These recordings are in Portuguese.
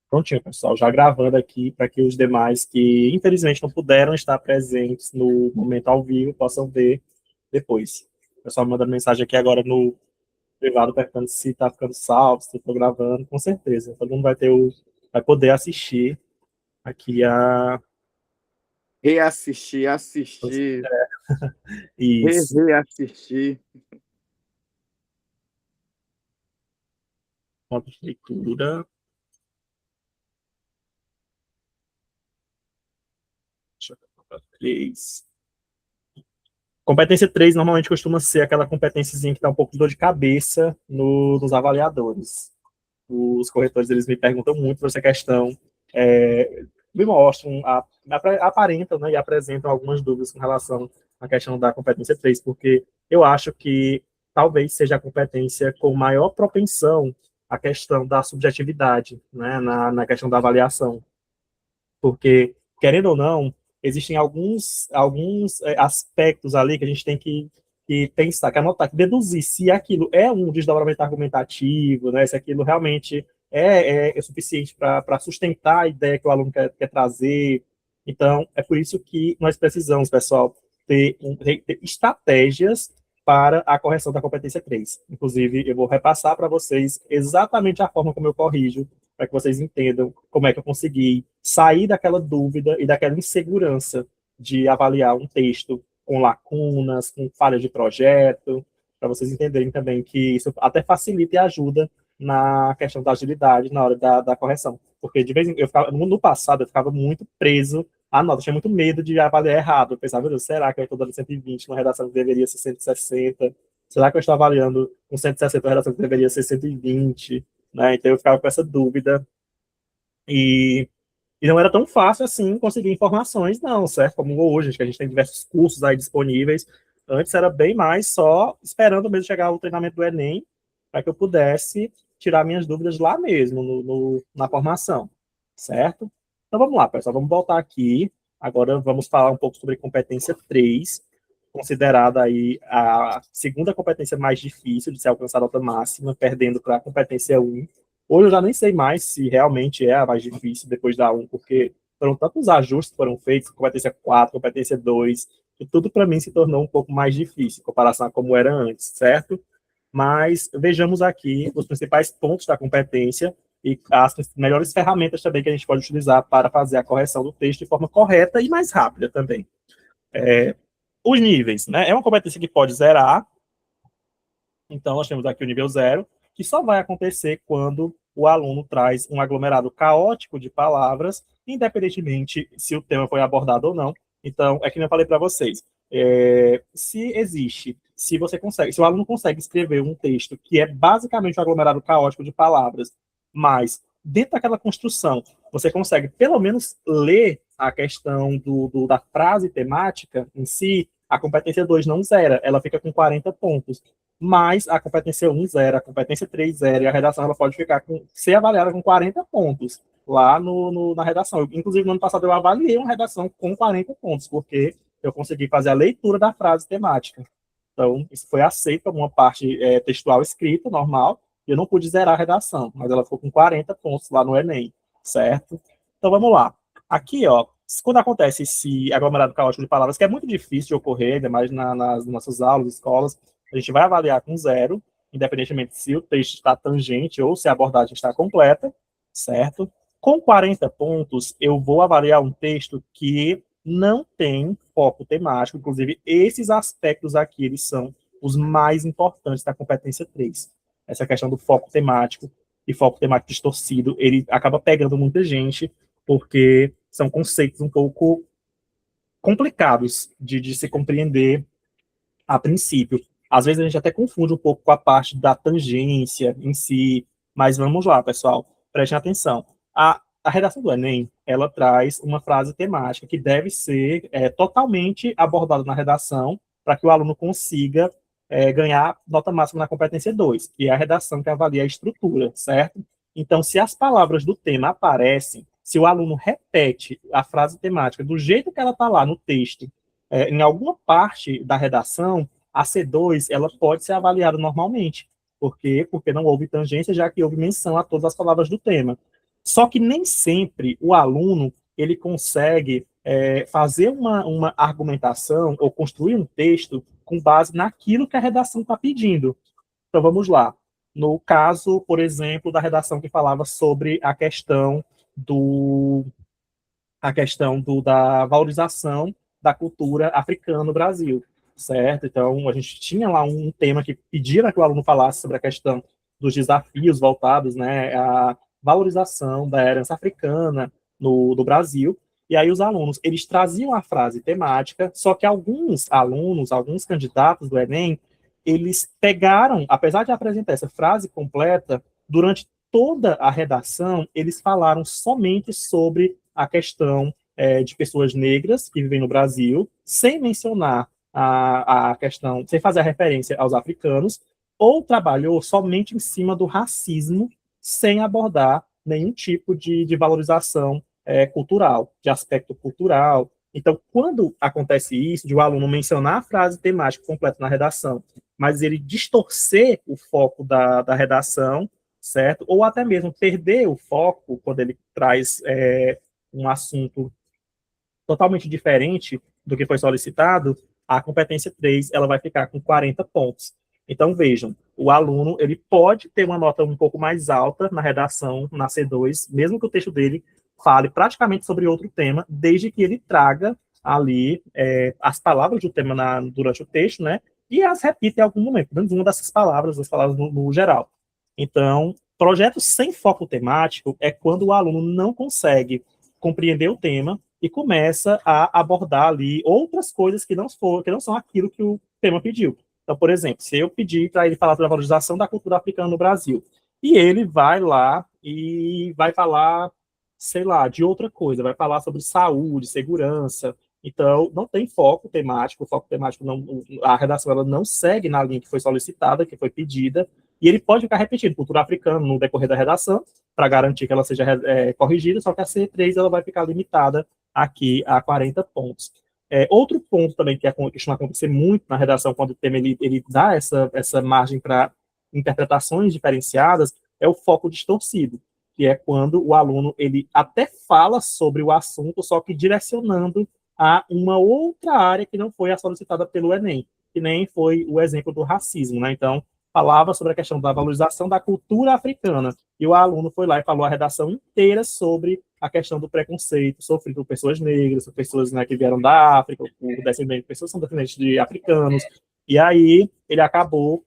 Prontinho, pessoal, já gravando aqui para que os demais que infelizmente não puderam estar presentes no momento ao vivo possam ver depois. O pessoal me mandando mensagem aqui agora no privado perguntando se está ficando salvo, se estou gravando, com certeza. Todo mundo vai poder assistir aqui a Reassistir, assistir, isso. reassistir. Uma leitura. Deixa eu ver para 3. Competência 3 normalmente costuma ser aquela competênciazinha que dá um pouco de dor de cabeça nos avaliadores. Os corretores eles me perguntam muito sobre essa questão, me mostram, aparentam, né, e apresentam algumas dúvidas com relação à questão da competência 3, porque eu acho que talvez seja a competência com maior propensão à questão da subjetividade, né, na questão da avaliação, porque, querendo ou não, existem alguns aspectos ali que a gente tem que pensar, que anotar, que deduzir se aquilo é um desdobramento argumentativo, né, se aquilo realmente é suficiente para sustentar a ideia que o aluno quer trazer. Então, é por isso que nós precisamos, pessoal, ter estratégias para a correção da competência 3. Inclusive, eu vou repassar para vocês exatamente a forma como eu corrijo, para que vocês entendam como é que eu consegui sair daquela dúvida e daquela insegurança de avaliar um texto com lacunas, com falhas de projeto, para vocês entenderem também que isso até facilita e ajuda na questão da agilidade na hora da correção. Porque de vez em no passado eu ficava muito preso à nota, eu tinha muito medo de avaliar errado. Eu pensava, meu Deus, será que eu estou dando 120 numa redação que deveria ser 160? Será que eu estou avaliando com 160 uma redação que deveria ser 120? Né? Então eu ficava com essa dúvida e, e não era tão fácil assim conseguir informações, não, certo? Como hoje, que a gente tem diversos cursos aí disponíveis. Antes era bem mais só esperando mesmo chegar o treinamento do Enem para que eu pudesse tirar minhas dúvidas lá mesmo, na formação, certo? Então vamos lá, pessoal, vamos voltar aqui. Agora vamos falar um pouco sobre competência 3, considerada aí a segunda competência mais difícil de ser alcançada a nota máxima, perdendo para a competência 1. Hoje eu já nem sei mais se realmente é a mais difícil depois da 1, porque foram tantos ajustes que foram feitos, competência 4, competência 2, que tudo para mim se tornou um pouco mais difícil em comparação a como era antes, certo? Mas vejamos aqui os principais pontos da competência e as melhores ferramentas também que a gente pode utilizar para fazer a correção do texto de forma correta e mais rápida também. Os níveis, né? É uma competência que pode zerar, então nós temos aqui o nível 0, que só vai acontecer quando o aluno traz um aglomerado caótico de palavras, independentemente se o tema foi abordado ou não. Então, é que eu falei para vocês, se você consegue, se o aluno consegue escrever um texto que é basicamente um aglomerado caótico de palavras, mas dentro daquela construção você consegue pelo menos ler a questão da frase temática em si, a competência 2 não zera, ela fica com 40 pontos. Mas a competência 1 zera, a competência 3 zera, e a redação ela pode ser avaliada com 40 pontos lá na redação. Inclusive, no ano passado eu avaliei uma redação com 40 pontos, porque eu consegui fazer a leitura da frase temática. Então, isso foi aceito como uma parte textual escrita, normal, e eu não pude zerar a redação, mas ela ficou com 40 pontos lá no Enem, certo? Então, vamos lá. Aqui, ó, quando acontece esse aglomerado caótico de palavras, que é muito difícil de ocorrer, ainda mais nas nossas aulas, escolas, a gente vai avaliar com 0, independentemente se o texto está tangente ou se a abordagem está completa, certo? Com 40 pontos, eu vou avaliar um texto que não tem foco temático, inclusive esses aspectos aqui, eles são os mais importantes da competência 3. Essa questão do foco temático e foco temático distorcido, ele acaba pegando muita gente, porque são conceitos um pouco complicados de se compreender a princípio. Às vezes a gente até confunde um pouco com a parte da tangência em si, mas vamos lá, pessoal, prestem atenção. A redação do Enem, ela traz uma frase temática que deve ser totalmente abordada na redação para que o aluno consiga ganhar nota máxima na competência 2, que é a redação que avalia a estrutura, certo? Então, se as palavras do tema aparecem, se o aluno repete a frase temática do jeito que ela está lá no texto, em alguma parte da redação, a C2 ela pode ser avaliada normalmente. Por quê? Porque não houve tangência, já que houve menção a todas as palavras do tema. Só que nem sempre o aluno ele consegue fazer uma argumentação ou construir um texto com base naquilo que a redação está pedindo. Então, vamos lá. No caso, por exemplo, da redação que falava sobre da valorização da cultura africana no Brasil, certo? Então, a gente tinha lá um tema que pedia que o aluno falasse sobre a questão dos desafios voltados, né, à valorização da herança africana no Brasil, e aí os alunos, eles traziam a frase temática, só que alguns alunos, alguns candidatos do Enem, eles pegaram, apesar de apresentar essa frase completa, durante toda a redação, eles falaram somente sobre a questão de pessoas negras que vivem no Brasil, sem mencionar a questão, sem fazer a referência aos africanos, ou trabalhou somente em cima do racismo, sem abordar nenhum tipo de valorização cultural, de aspecto cultural. Então, quando acontece isso, de o aluno mencionar a frase temática completa na redação, mas ele distorcer o foco da redação, certo? Ou até mesmo perder o foco quando ele traz um assunto totalmente diferente do que foi solicitado, a competência 3 ela vai ficar com 40 pontos. Então, vejam, o aluno ele pode ter uma nota um pouco mais alta na redação, na C2, mesmo que o texto dele fale praticamente sobre outro tema, desde que ele traga ali as palavras do tema durante o texto, né? E as repita em algum momento, dando uma dessas palavras, as palavras no geral. Então, projeto sem foco temático é quando o aluno não consegue compreender o tema e começa a abordar ali outras coisas que não são aquilo que o tema pediu. Então, por exemplo, se eu pedir para ele falar sobre a valorização da cultura africana no Brasil, e ele vai lá e vai falar, sei lá, de outra coisa, vai falar sobre saúde, segurança. Então, não tem foco temático, o foco temático não, a redação ela não segue na linha que foi solicitada, que foi pedida, e ele pode ficar repetindo cultura africana no decorrer da redação, para garantir que ela seja corrigida, só que a C3 ela vai ficar limitada aqui a 40 pontos. Outro ponto também que costuma acontecer muito na redação, quando o tema ele dá essa margem para interpretações diferenciadas, é o foco distorcido, que é quando o aluno ele até fala sobre o assunto, só que direcionando a uma outra área que não foi a solicitada pelo Enem, que nem foi o exemplo do racismo, né? Então, falava sobre a questão da valorização da cultura africana, e o aluno foi lá e falou a redação inteira sobre a questão do preconceito sofrido por pessoas negras, por pessoas, né, que vieram da África, por descendentes, pessoas que são descendentes de africanos, e aí ele acabou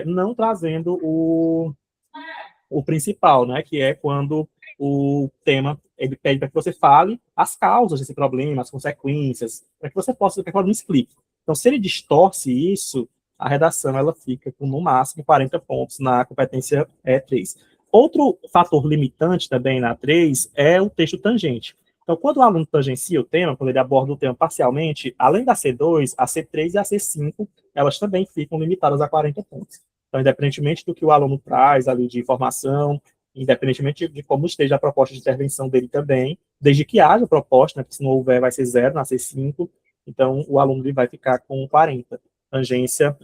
não trazendo o principal, né, que é quando o tema ele pede para que você fale as causas desse problema, as consequências, para que você possa, para que ela não explique. Então, se ele distorce isso, a redação ela fica com, no máximo, 40 pontos na competência 3. Outro fator limitante também na 3 é o texto tangente. Então, quando o aluno tangencia o tema, quando ele aborda o tema parcialmente, além da C2, a C3 e a C5, elas também ficam limitadas a 40 pontos. Então, independentemente do que o aluno traz ali de informação, independentemente de como esteja a proposta de intervenção dele também, desde que haja proposta, né, porque se não houver vai ser 0 na C5, então o aluno ele vai ficar com 40. Tangência,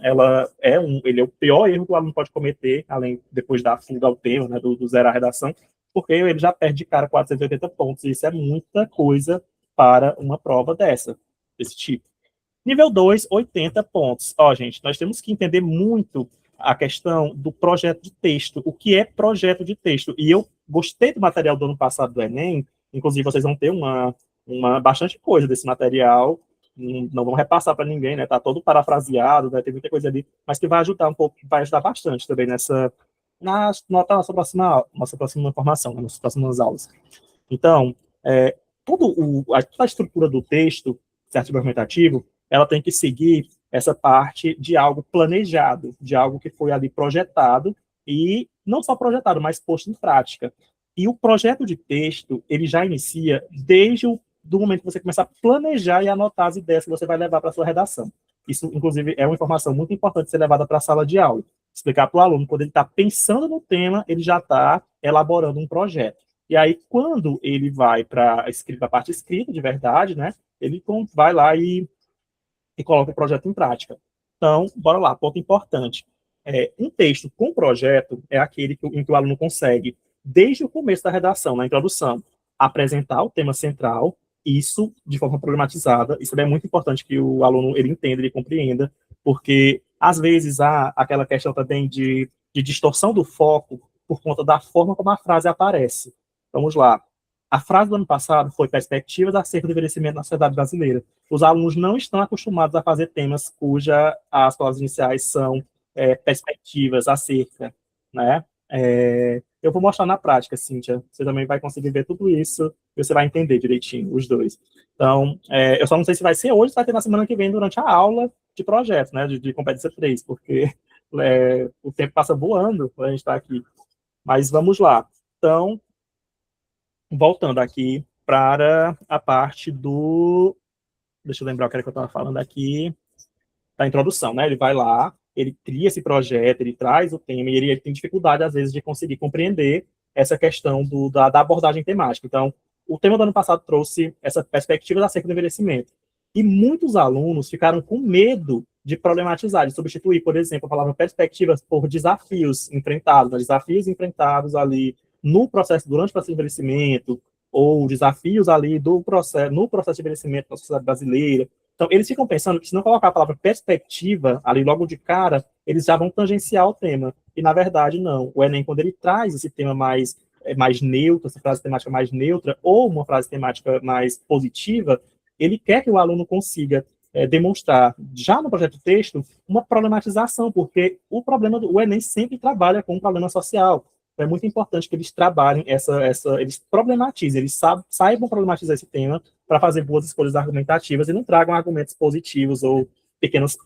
ele é o pior erro que o aluno pode cometer, além, depois da fuga ao tema, né, do zero à redação, porque ele já perde de cara 480 pontos, e isso é muita coisa para uma prova desse tipo. Nível 2, 80 pontos. Ó, gente, nós temos que entender muito a questão do projeto de texto. O que é projeto de texto? E eu gostei do material do ano passado do Enem, inclusive vocês vão ter bastante coisa desse material, não vão repassar para ninguém, né? Tá todo parafraseado, né? Tem muita coisa ali, mas que vai ajudar um pouco, vai ajudar bastante também nossa próxima formação, né? Nas próximas aulas. Então, toda a estrutura do texto, certo, argumentativo, ela tem que seguir essa parte de algo planejado, de algo que foi ali projetado, e não só projetado, mas posto em prática. E o projeto de texto, ele já inicia desde do momento que você começar a planejar e anotar as ideias que você vai levar para a sua redação. Isso, inclusive, é uma informação muito importante ser levada para a sala de aula. Explicar para o aluno, quando ele está pensando no tema, ele já está elaborando um projeto. E aí, quando ele vai para a parte escrita, de verdade, né, ele vai lá e coloca o projeto em prática. Então, bora lá, ponto importante. Um texto com projeto é aquele em que o aluno consegue desde o começo da redação, na introdução, apresentar o tema central, isso de forma problematizada. Isso é muito importante que o aluno ele entenda, ele compreenda, porque às vezes há aquela questão também de distorção do foco por conta da forma como a frase aparece. Vamos lá. A frase do ano passado foi perspectivas acerca do envelhecimento na sociedade brasileira. Os alunos não estão acostumados a fazer temas cuja as palavras iniciais são perspectivas acerca, né? Eu vou mostrar na prática, Cíntia. Você também vai conseguir ver tudo isso e você vai entender direitinho, os dois. Então, eu só não sei se vai ser hoje, se vai ter na semana que vem, durante a aula de projeto, né, de competência 3, porque o tempo passa voando quando a gente está aqui. Mas vamos lá. Então, voltando aqui para a parte do... Deixa eu lembrar o que era que eu estava falando aqui. Da introdução, né? Ele vai lá, ele cria esse projeto, ele traz o tema, e ele tem dificuldade, às vezes, de conseguir compreender essa questão da abordagem temática. Então, o tema do ano passado trouxe essa perspectiva acerca do envelhecimento. E muitos alunos ficaram com medo de problematizar, de substituir, por exemplo, a palavra perspectivas por desafios enfrentados, né? Desafios enfrentados ali no processo, durante o processo de envelhecimento, ou desafios ali no processo de envelhecimento da sociedade brasileira. Então, eles ficam pensando que se não colocar a palavra perspectiva ali logo de cara, eles já vão tangenciar o tema. E, na verdade, não. O Enem, quando ele traz esse tema mais neutro, essa frase temática mais neutra, ou uma frase temática mais positiva, ele quer que o aluno consiga demonstrar, já no projeto de texto, uma problematização, porque o Enem sempre trabalha com um problema social. Então, é muito importante que eles trabalhem eles problematizem, eles saibam problematizar esse tema para fazer boas escolhas argumentativas e não tragam argumentos positivos ou pequenas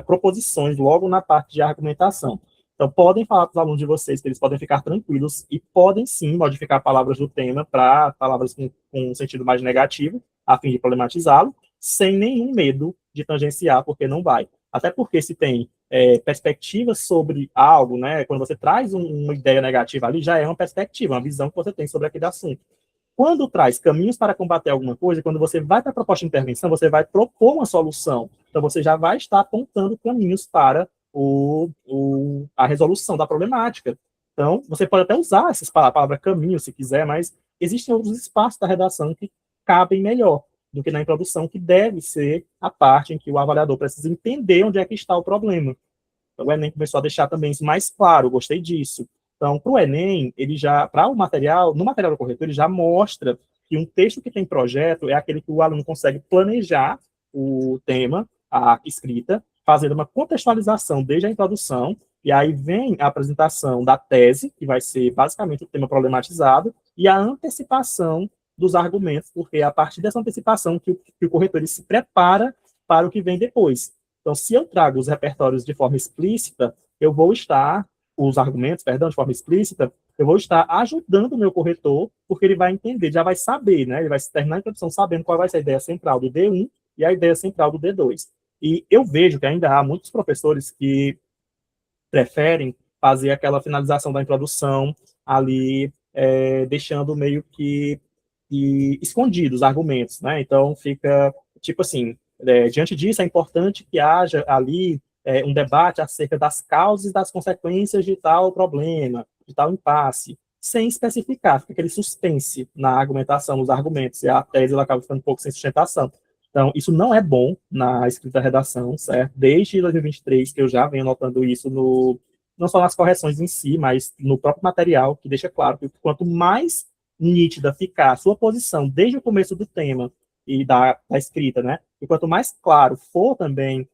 proposições logo na parte de argumentação. Então, podem falar para os alunos de vocês que eles podem ficar tranquilos e podem, sim, modificar palavras do tema para palavras com um sentido mais negativo, a fim de problematizá-lo, sem nenhum medo de tangenciar, porque não vai. Até porque se tem perspectivas sobre algo, né? Quando você traz uma ideia negativa ali, já é uma perspectiva, uma visão que você tem sobre aquele assunto. Quando traz caminhos para combater alguma coisa, quando você vai para a proposta de intervenção, você vai propor uma solução. Então, você já vai estar apontando caminhos para a resolução da problemática. Então, você pode até usar essa palavra caminho, se quiser, mas existem outros espaços da redação que cabem melhor do que na introdução, que deve ser a parte em que o avaliador precisa entender onde é que está o problema. Então, o Enem começou a deixar também isso mais claro, gostei disso. Então, para o Enem, para o material, no material do corretor, ele já mostra que um texto que tem projeto é aquele que o aluno consegue planejar o tema, a escrita, fazendo uma contextualização desde a introdução, e aí vem a apresentação da tese, que vai ser basicamente o tema problematizado, e a antecipação dos argumentos, porque é a partir dessa antecipação que o corretor ele se prepara para o que vem depois. Então, se eu trago os repertórios de forma explícita, eu vou estar, os argumentos, perdão, de forma explícita, eu vou estar ajudando o meu corretor, porque ele vai entender, já vai saber, né? Ele vai terminar a introdução sabendo qual vai ser a ideia central do D1 e a ideia central do D2. E eu vejo que ainda há muitos professores que preferem fazer aquela finalização da introdução ali, deixando meio que escondidos os argumentos, né? Então, fica, tipo assim, diante disso, é importante que haja ali um debate acerca das causas e das consequências de tal problema, de tal impasse, sem especificar, fica aquele suspense na argumentação, nos argumentos, e a tese ela acaba ficando um pouco sem sustentação. Então, isso não é bom na escrita da redação, certo? Desde 2023, que eu já venho notando isso não só nas correções em si, mas no próprio material, que deixa claro que quanto mais nítida ficar a sua posição desde o começo do tema e da escrita, né? E quanto mais claro for também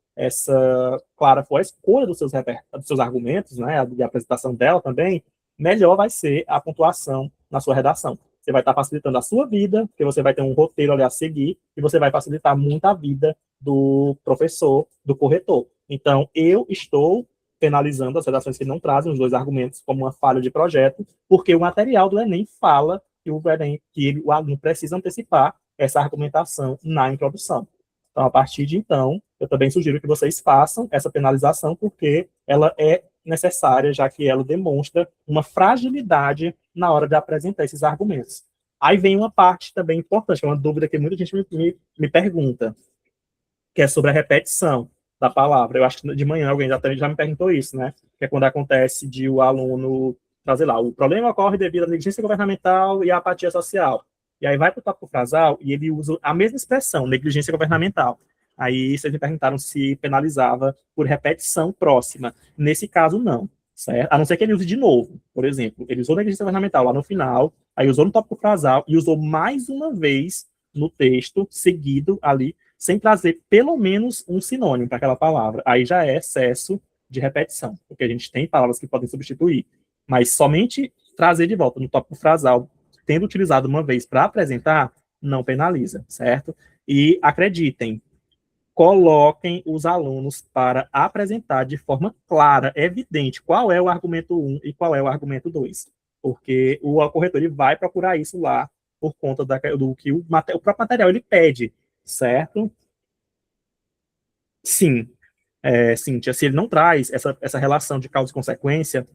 clara for a escolha dos seus argumentos, né? E a apresentação dela também, melhor vai ser a pontuação na sua redação. Você vai estar facilitando a sua vida, porque você vai ter um roteiro ali a seguir, e você vai facilitar muito a vida do professor, do corretor. Então, eu estou penalizando as redações que não trazem os dois argumentos como uma falha de projeto, porque o material do Enem fala que o aluno precisa antecipar essa argumentação na introdução. Então, a partir de então, eu também sugiro que vocês façam essa penalização, porque ela é necessária, já que ela demonstra uma fragilidade na hora de apresentar esses argumentos. Aí vem uma parte também importante, que é uma dúvida que muita gente me pergunta, que é sobre a repetição da palavra. Eu acho que de manhã alguém já me perguntou isso, né? Que é quando acontece de o aluno trazer lá, o problema ocorre devido à negligência governamental e à apatia social. E aí vai para o tópico frasal e ele usa a mesma expressão, negligência governamental. Aí vocês me perguntaram se penalizava por repetição próxima. Nesse caso, não. Certo? A não ser que ele use de novo. Por exemplo, ele usou negligência governamental lá no final, aí usou no tópico frasal e usou mais uma vez no texto, seguido ali, sem trazer pelo menos um sinônimo para aquela palavra. Aí já é excesso de repetição, porque a gente tem palavras que podem substituir. Mas somente trazer de volta no tópico frasal, tendo utilizado uma vez para apresentar, não penaliza, certo? E acreditem, coloquem os alunos para apresentar de forma clara, evidente, qual é o argumento 1 e qual é o argumento 2. Porque o corretor ele vai procurar isso lá por conta do que o próprio material ele pede, certo? Sim, Cíntia, se ele não traz essa relação de causa e consequência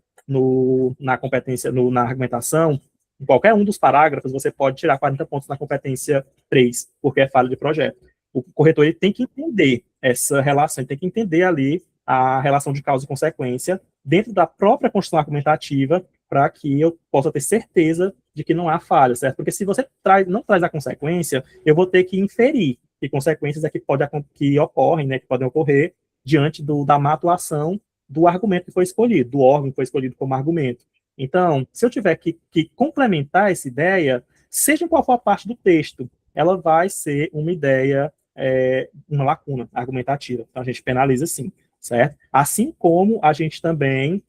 na competência, na argumentação, em qualquer um dos parágrafos, você pode tirar 40 pontos na competência 3, porque é falha de projeto. O corretor ele tem que entender essa relação, ele tem que entender ali a relação de causa e consequência dentro da própria construção argumentativa para que eu possa ter certeza de que não há falha, certo? Porque se você não traz a consequência, eu vou ter que inferir que consequências é que ocorrem, né, que podem ocorrer diante da má atuação do argumento que foi escolhido, do órgão que foi escolhido como argumento. Então, se eu tiver que complementar essa ideia, seja em qual for a parte do texto, ela vai ser uma ideia, uma lacuna argumentativa. Então, a gente penaliza sim, certo? Assim como a gente também,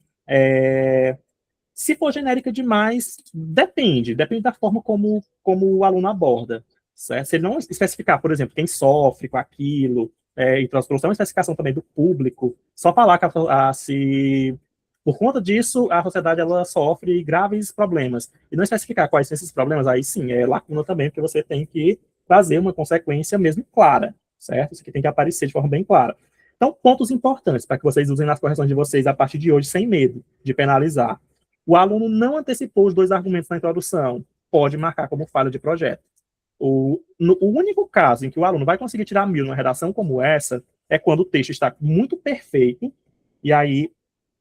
se for genérica demais, depende da forma como o aluno aborda, certo? Se ele não especificar, por exemplo, quem sofre com aquilo, e trouxe uma especificação também do público, só falar que se por conta disso a sociedade ela sofre graves problemas, e não especificar quais são esses problemas, aí sim, é lacuna também, porque você tem que trazer uma consequência mesmo clara, certo? Isso aqui tem que aparecer de forma bem clara. Então, pontos importantes para que vocês usem nas correções de vocês a partir de hoje, sem medo de penalizar. O aluno não antecipou os 2 argumentos na introdução, pode marcar como falha de projeto. O único caso em que o aluno vai conseguir tirar 1000 numa redação como essa é quando o texto está muito perfeito, e aí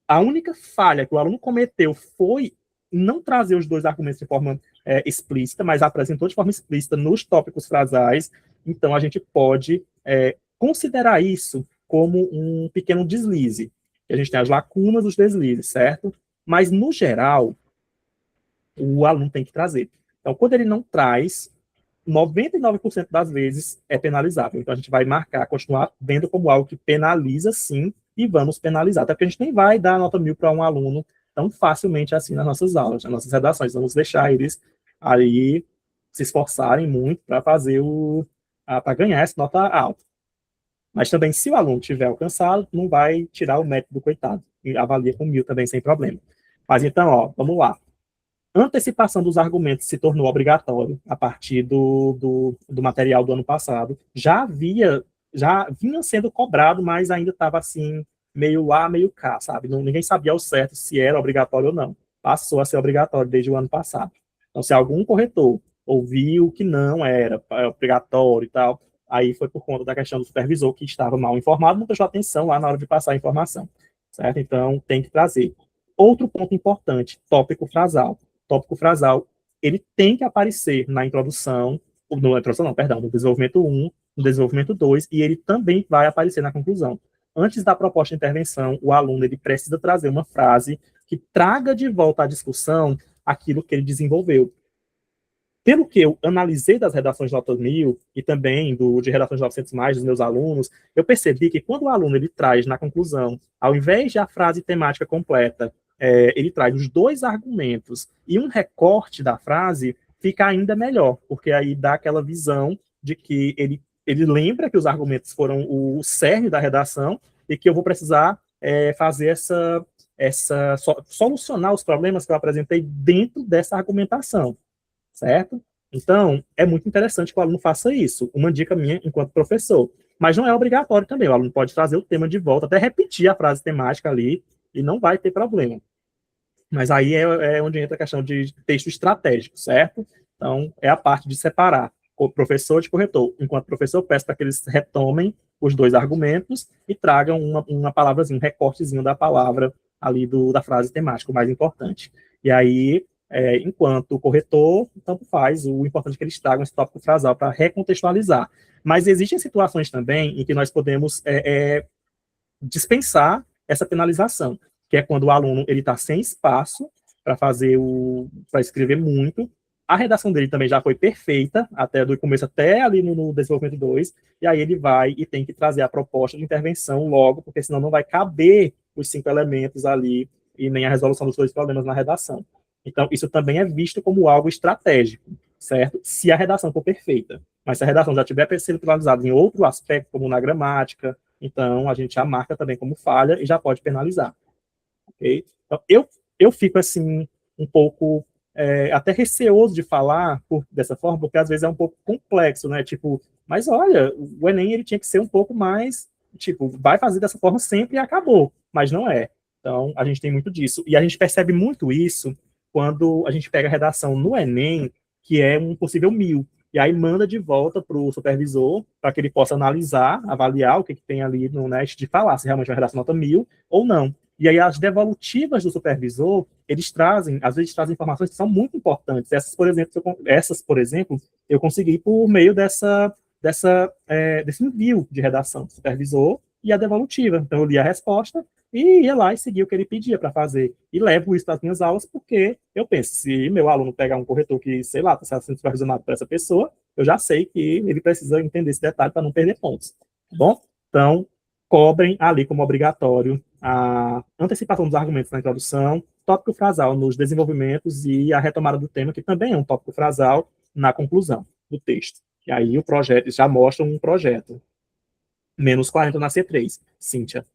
a única falha que o aluno cometeu foi não trazer os 2 argumentos de forma explícita, mas apresentou de forma explícita nos tópicos frasais. Então, a gente pode considerar isso como um pequeno deslize. A gente tem as lacunas dos deslizes, certo? Mas, no geral, o aluno tem que trazer. Então, quando ele não traz, 99% das vezes é penalizável. Então, a gente vai marcar, continuar vendo como algo que penaliza, sim, e vamos penalizar. Até porque a gente nem vai dar nota 1000 para um aluno tão facilmente assim nas nossas aulas, nas nossas redações. Vamos deixar eles aí se esforçarem muito para fazer para ganhar essa nota alta. Mas também, se o aluno tiver alcançado, não vai tirar o mérito do coitado. E avalia com 1000 também, sem problema. Mas então, vamos lá. Antecipação dos argumentos se tornou obrigatório a partir do material do ano passado. Já vinha sendo cobrado, mas ainda estava assim, meio lá, meio cá, sabe? Ninguém sabia ao certo se era obrigatório ou não. Passou a ser obrigatório desde o ano passado. Então, se algum corretor ouviu que não era obrigatório e tal, aí foi por conta da questão do supervisor que estava mal informado, não prestou atenção lá na hora de passar a informação, certo? Então, tem que trazer. Outro ponto importante, tópico frasal. Tópico frasal, ele tem que aparecer na introdução, no desenvolvimento 1, no desenvolvimento 2, e ele também vai aparecer na conclusão. Antes da proposta de intervenção, o aluno ele precisa trazer uma frase que traga de volta à discussão aquilo que ele desenvolveu. Pelo que eu analisei das redações de nota 1000 e também de redações de 900 mais dos meus alunos, eu percebi que quando o aluno ele traz na conclusão, ao invés de a frase temática completa, ele traz os 2 argumentos e um recorte da frase, fica ainda melhor, porque aí dá aquela visão de que ele lembra que os argumentos foram o cerne da redação e que eu vou precisar fazer solucionar os problemas que eu apresentei dentro dessa argumentação, certo? Então, é muito interessante que o aluno faça isso, uma dica minha enquanto professor, mas não é obrigatório também, o aluno pode trazer o tema de volta, até repetir a frase temática ali, e não vai ter problema. Mas aí é onde entra a questão de texto estratégico, certo? Então, é a parte de separar o professor de corretor. Enquanto professor, peço para que eles retomem os 2 argumentos e tragam uma palavrazinha, um recortezinho da palavra ali da frase temática, o mais importante. E aí, enquanto o corretor, tanto faz, o importante é que eles tragam esse tópico frasal para recontextualizar. Mas existem situações também em que nós podemos dispensar essa penalização, que é quando o aluno ele está sem espaço para escrever muito, a redação dele também já foi perfeita, até do começo até ali no desenvolvimento 2, e aí ele vai e tem que trazer a proposta de intervenção logo, porque senão não vai caber os 5 elementos ali e nem a resolução dos 2 problemas na redação. Então, isso também é visto como algo estratégico, certo? Se a redação for perfeita. Mas se a redação já tiver sido penalizada em outro aspecto, como na gramática, então a gente já marca também como falha e já pode penalizar. Okay? Então, eu fico assim, um pouco até receoso de falar dessa forma, porque às vezes é um pouco complexo, né? Tipo, mas olha, o Enem ele tinha que ser um pouco mais, tipo, vai fazer dessa forma sempre e acabou. Mas não é. Então, a gente tem muito disso. E a gente percebe muito isso quando a gente pega a redação no Enem, que é um possível 1000. E aí manda de volta para o supervisor, para que ele possa analisar, avaliar o que tem ali no NET de falar se realmente é uma redação nota 1000 ou não. E aí as devolutivas do supervisor, eles trazem, às vezes trazem informações que são muito importantes. Essas, por exemplo, eu consegui por meio desse envio de redação do supervisor e a devolutiva. Então eu li a resposta e ia lá e seguia o que ele pedia para fazer. E levo isso para as minhas aulas porque eu penso, se meu aluno pegar um corretor que, sei lá, está sendo supervisionado por essa pessoa, eu já sei que ele precisa entender esse detalhe para não perder pontos. Tá bom? Então, cobrem ali como obrigatório a antecipação dos argumentos na introdução, tópico frasal nos desenvolvimentos e a retomada do tema, que também é um tópico frasal, na conclusão do texto. E aí o projeto, já mostra um projeto. Menos 40 na C3, Cíntia.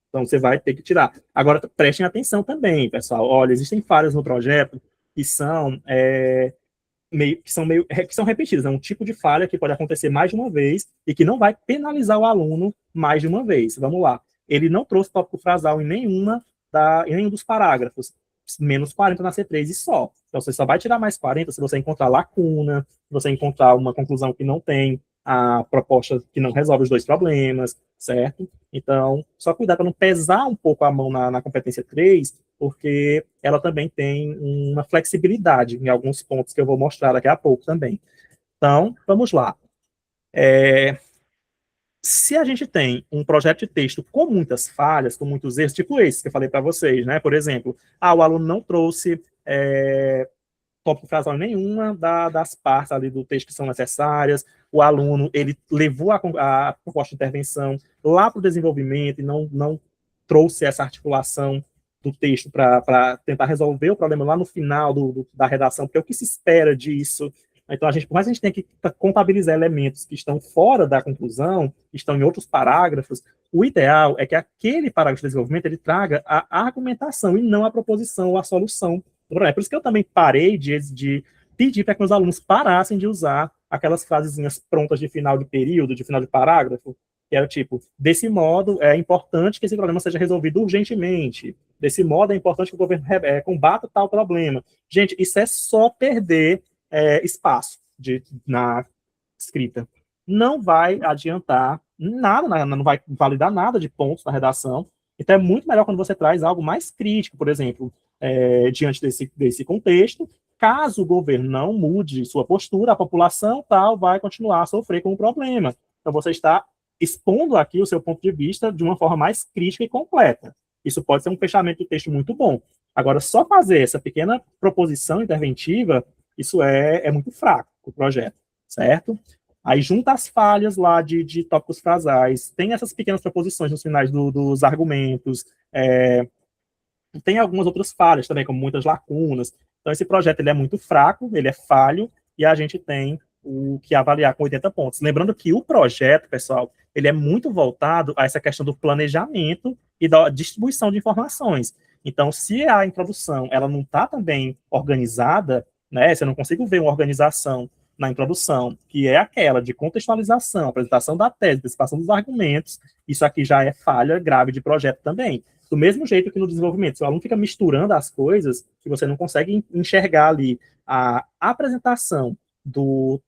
Então, você vai ter que tirar. Agora, prestem atenção também, pessoal. Olha, existem falhas no projeto que são que são repetidas. É um tipo de falha que pode acontecer mais de uma vez e que não vai penalizar o aluno mais de uma vez. Vamos lá. Ele não trouxe tópico frasal em nenhum dos parágrafos. Menos 40 na C3 e só. Então, você só vai tirar mais 40 se você encontrar lacuna, se você encontrar uma conclusão que não tem a proposta que não resolve os 2 problemas, certo? Então, só cuidar para não pesar um pouco a mão na competência 3, porque ela também tem uma flexibilidade em alguns pontos que eu vou mostrar daqui a pouco também. Então, vamos lá. Se a gente tem um projeto de texto com muitas falhas, com muitos erros, tipo esse que eu falei para vocês, né? Por exemplo, o aluno não trouxe tópico frasal nenhuma das partes ali do texto que são necessárias, o aluno ele levou a proposta de intervenção lá para o desenvolvimento e não trouxe essa articulação do texto para tentar resolver o problema lá no final da redação, porque é o que se espera disso. Então, por mais que a gente tenha que contabilizar elementos que estão fora da conclusão, que estão em outros parágrafos, o ideal é que aquele parágrafo de desenvolvimento ele traga a argumentação e não a proposição ou a solução. É por isso que eu também parei de pedir para que meus alunos parassem de usar aquelas frasezinhas prontas de final de período, de final de parágrafo, que era tipo, desse modo é importante que esse problema seja resolvido urgentemente, desse modo é importante que o governo combata tal problema. Gente, isso é só perder espaço na escrita. Não vai adiantar nada, não vai validar nada de pontos na redação. Então é muito melhor quando você traz algo mais crítico, por exemplo, diante desse contexto. Caso o governo não mude sua postura, a população tal vai continuar a sofrer com o problema. Então você está expondo aqui o seu ponto de vista de uma forma mais crítica e completa. Isso pode ser um fechamento do texto muito bom. Agora, só fazer essa pequena proposição interventiva, isso é muito fraco o projeto, certo? Aí junta as falhas lá de tópicos frasais, tem essas pequenas proposições nos finais dos argumentos, tem algumas outras falhas também, como muitas lacunas. Então, esse projeto ele é muito fraco, ele é falho, e a gente tem o que avaliar com 80 pontos. Lembrando que o projeto, pessoal, ele é muito voltado a essa questão do planejamento e da distribuição de informações. Então, se a introdução ela não está também organizada, né, se eu não consigo ver uma organização na introdução, que é aquela de contextualização, apresentação da tese, antecipação dos argumentos, isso aqui já é falha grave de projeto também. Do mesmo jeito que no desenvolvimento, se o aluno fica misturando as coisas, que você não consegue enxergar ali a apresentação do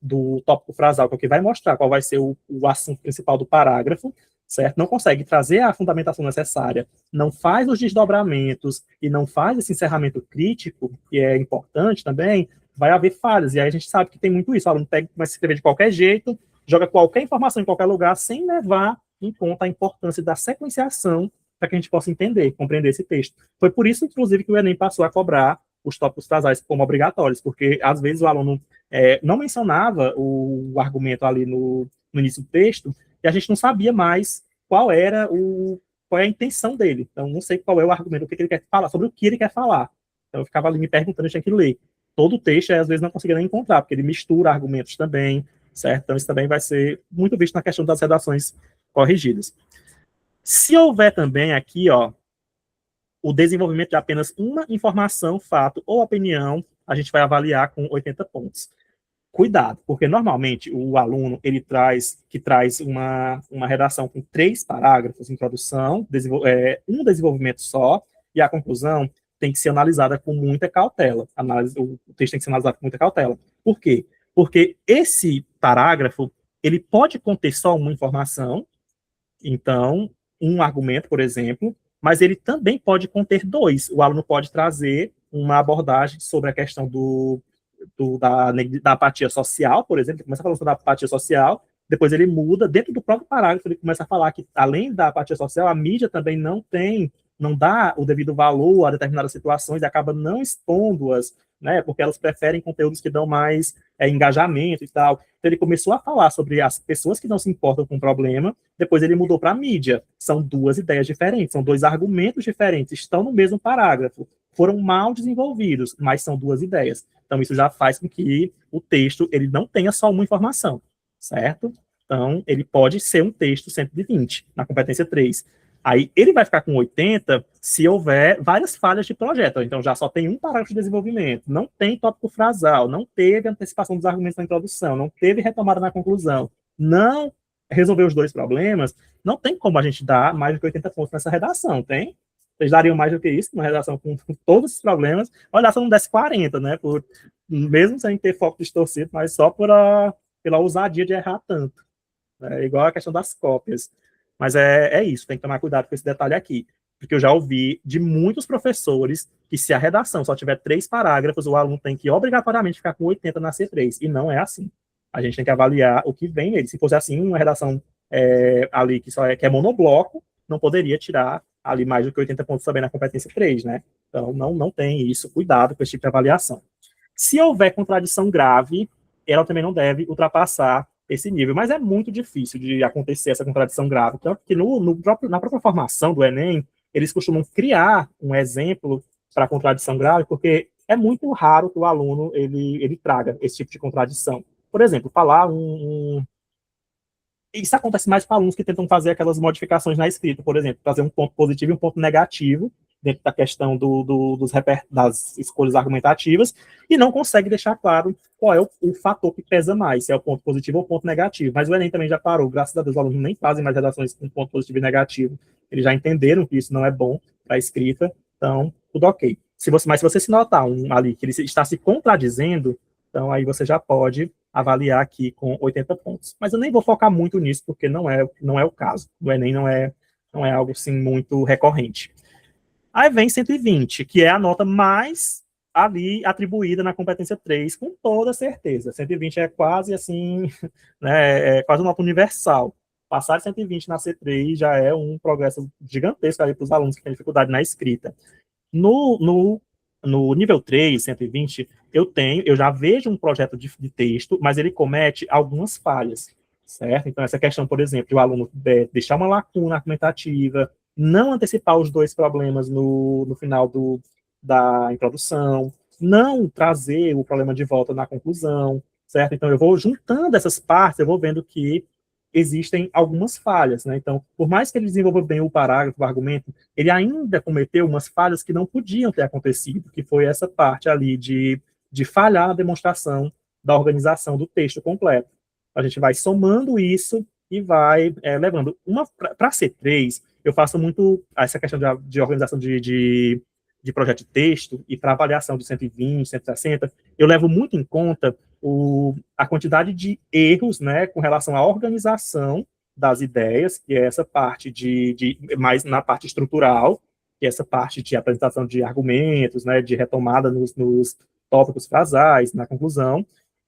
tópico frasal, que é o que vai mostrar qual vai ser o assunto principal do parágrafo, certo? Não consegue trazer a fundamentação necessária, não faz os desdobramentos e não faz esse encerramento crítico, que é importante também, vai haver falhas. E aí a gente sabe que tem muito isso. O aluno pega, começa a escrever de qualquer jeito, joga qualquer informação em qualquer lugar, sem levar em conta a importância da sequenciação para que a gente possa entender, compreender esse texto. Foi por isso, inclusive, que o Enem passou a cobrar os tópicos frasais como obrigatórios, porque às vezes o aluno não mencionava o argumento ali no início do texto, e a gente não sabia mais qual era qual é a intenção dele. Então, não sei qual é o argumento, o que ele quer falar, sobre o que ele quer falar. Então, eu ficava ali me perguntando, eu tinha que ler todo o texto, e às vezes não conseguia nem encontrar, porque ele mistura argumentos também, certo? Então, isso também vai ser muito visto na questão das redações corrigidas. Se houver também aqui, ó, o desenvolvimento de apenas uma informação, fato ou opinião, a gente vai avaliar com 80 pontos. Cuidado, porque normalmente o aluno ele traz uma redação com 3 parágrafos, introdução, um desenvolvimento só, e a conclusão tem que ser analisada com muita cautela. O texto tem que ser analisado com muita cautela. Por quê? Porque esse parágrafo ele pode conter só uma informação, então, um argumento, por exemplo, mas ele também pode conter 2. O aluno pode trazer uma abordagem sobre a questão da apatia social, por exemplo, ele começa a falar sobre a apatia social, depois ele muda, dentro do próprio parágrafo, ele começa a falar que, além da apatia social, a mídia também não dá o devido valor a determinadas situações e acaba não expondo-as, né, porque elas preferem conteúdos que dão mais engajamento e tal. Então ele começou a falar sobre as pessoas que não se importam com o problema, depois ele mudou para a mídia. São 2 ideias diferentes, são 2 argumentos diferentes, estão no mesmo parágrafo, foram mal desenvolvidos, mas são 2 ideias. Então isso já faz com que o texto ele não tenha só uma informação, certo? Então ele pode ser um texto 120 na competência 3. Aí ele vai ficar com 80 se houver várias falhas de projeto. Então já só tem um parágrafo de desenvolvimento, não tem tópico frasal, não teve antecipação dos argumentos na introdução, não teve retomada na conclusão, não resolveu os 2 problemas, não tem como a gente dar mais do que 80 pontos nessa redação, tem? Vocês dariam mais do que isso, uma redação com todos os problemas. Olha, se não desse 40, né? Mesmo sem ter foco distorcido, mas só pela ousadia de errar tanto. É igual a questão das cópias. Mas é isso, tem que tomar cuidado com esse detalhe aqui. Porque eu já ouvi de muitos professores que se a redação só tiver 3 parágrafos, o aluno tem que obrigatoriamente ficar com 80 na C3. E não é assim. A gente tem que avaliar o que vem nele. Se fosse assim, uma redação ali que é monobloco, não poderia tirar ali mais do que 80 pontos também na competência 3, né? Então, não tem isso. Cuidado com esse tipo de avaliação. Se houver contradição grave, ela também não deve ultrapassar esse nível, mas é muito difícil de acontecer essa contradição grave, tanto que na própria formação do Enem, eles costumam criar um exemplo para contradição grave, porque é muito raro que o aluno ele traga esse tipo de contradição. Por exemplo, falar Isso acontece mais com alunos que tentam fazer aquelas modificações na escrita, por exemplo, fazer um ponto positivo e um ponto negativo dentro da questão das escolhas argumentativas, e não consegue deixar claro qual é o fator que pesa mais, se é o ponto positivo ou o ponto negativo. Mas o Enem também já parou, graças a Deus, os alunos nem fazem mais redações com ponto positivo e negativo. Eles já entenderam que isso não é bom para a escrita, então, tudo ok. Mas se você se notar ali que ele está se contradizendo, então aí você já pode avaliar aqui com 80 pontos. Mas eu nem vou focar muito nisso, porque não é o caso. O Enem não é algo assim muito recorrente. Aí vem 120, que é a nota mais ali atribuída na competência 3, com toda certeza. 120 é quase assim, né, é quase uma nota universal. Passar de 120 na C3 já é um progresso gigantesco ali para os alunos que têm dificuldade na escrita. No nível 3, 120, eu já vejo um projeto de texto, mas ele comete algumas falhas, certo? Então, essa questão, por exemplo, de o aluno deixar uma lacuna argumentativa, não antecipar os 2 problemas no final da introdução, não trazer o problema de volta na conclusão, certo? Então, eu vou juntando essas partes, eu vou vendo que existem algumas falhas, né? Então, por mais que ele desenvolva bem o parágrafo, o argumento, ele ainda cometeu umas falhas que não podiam ter acontecido, que foi essa parte ali de falhar na demonstração da organização do texto completo. A gente vai somando isso e vai levando. Para C3, eu faço muito essa questão de organização de projeto de texto e para avaliação do 120, 160, eu levo muito em conta a quantidade de erros, né, com relação à organização das ideias, que é essa parte mais na parte estrutural, que é essa parte de apresentação de argumentos, né, de retomada nos tópicos frasais, na conclusão,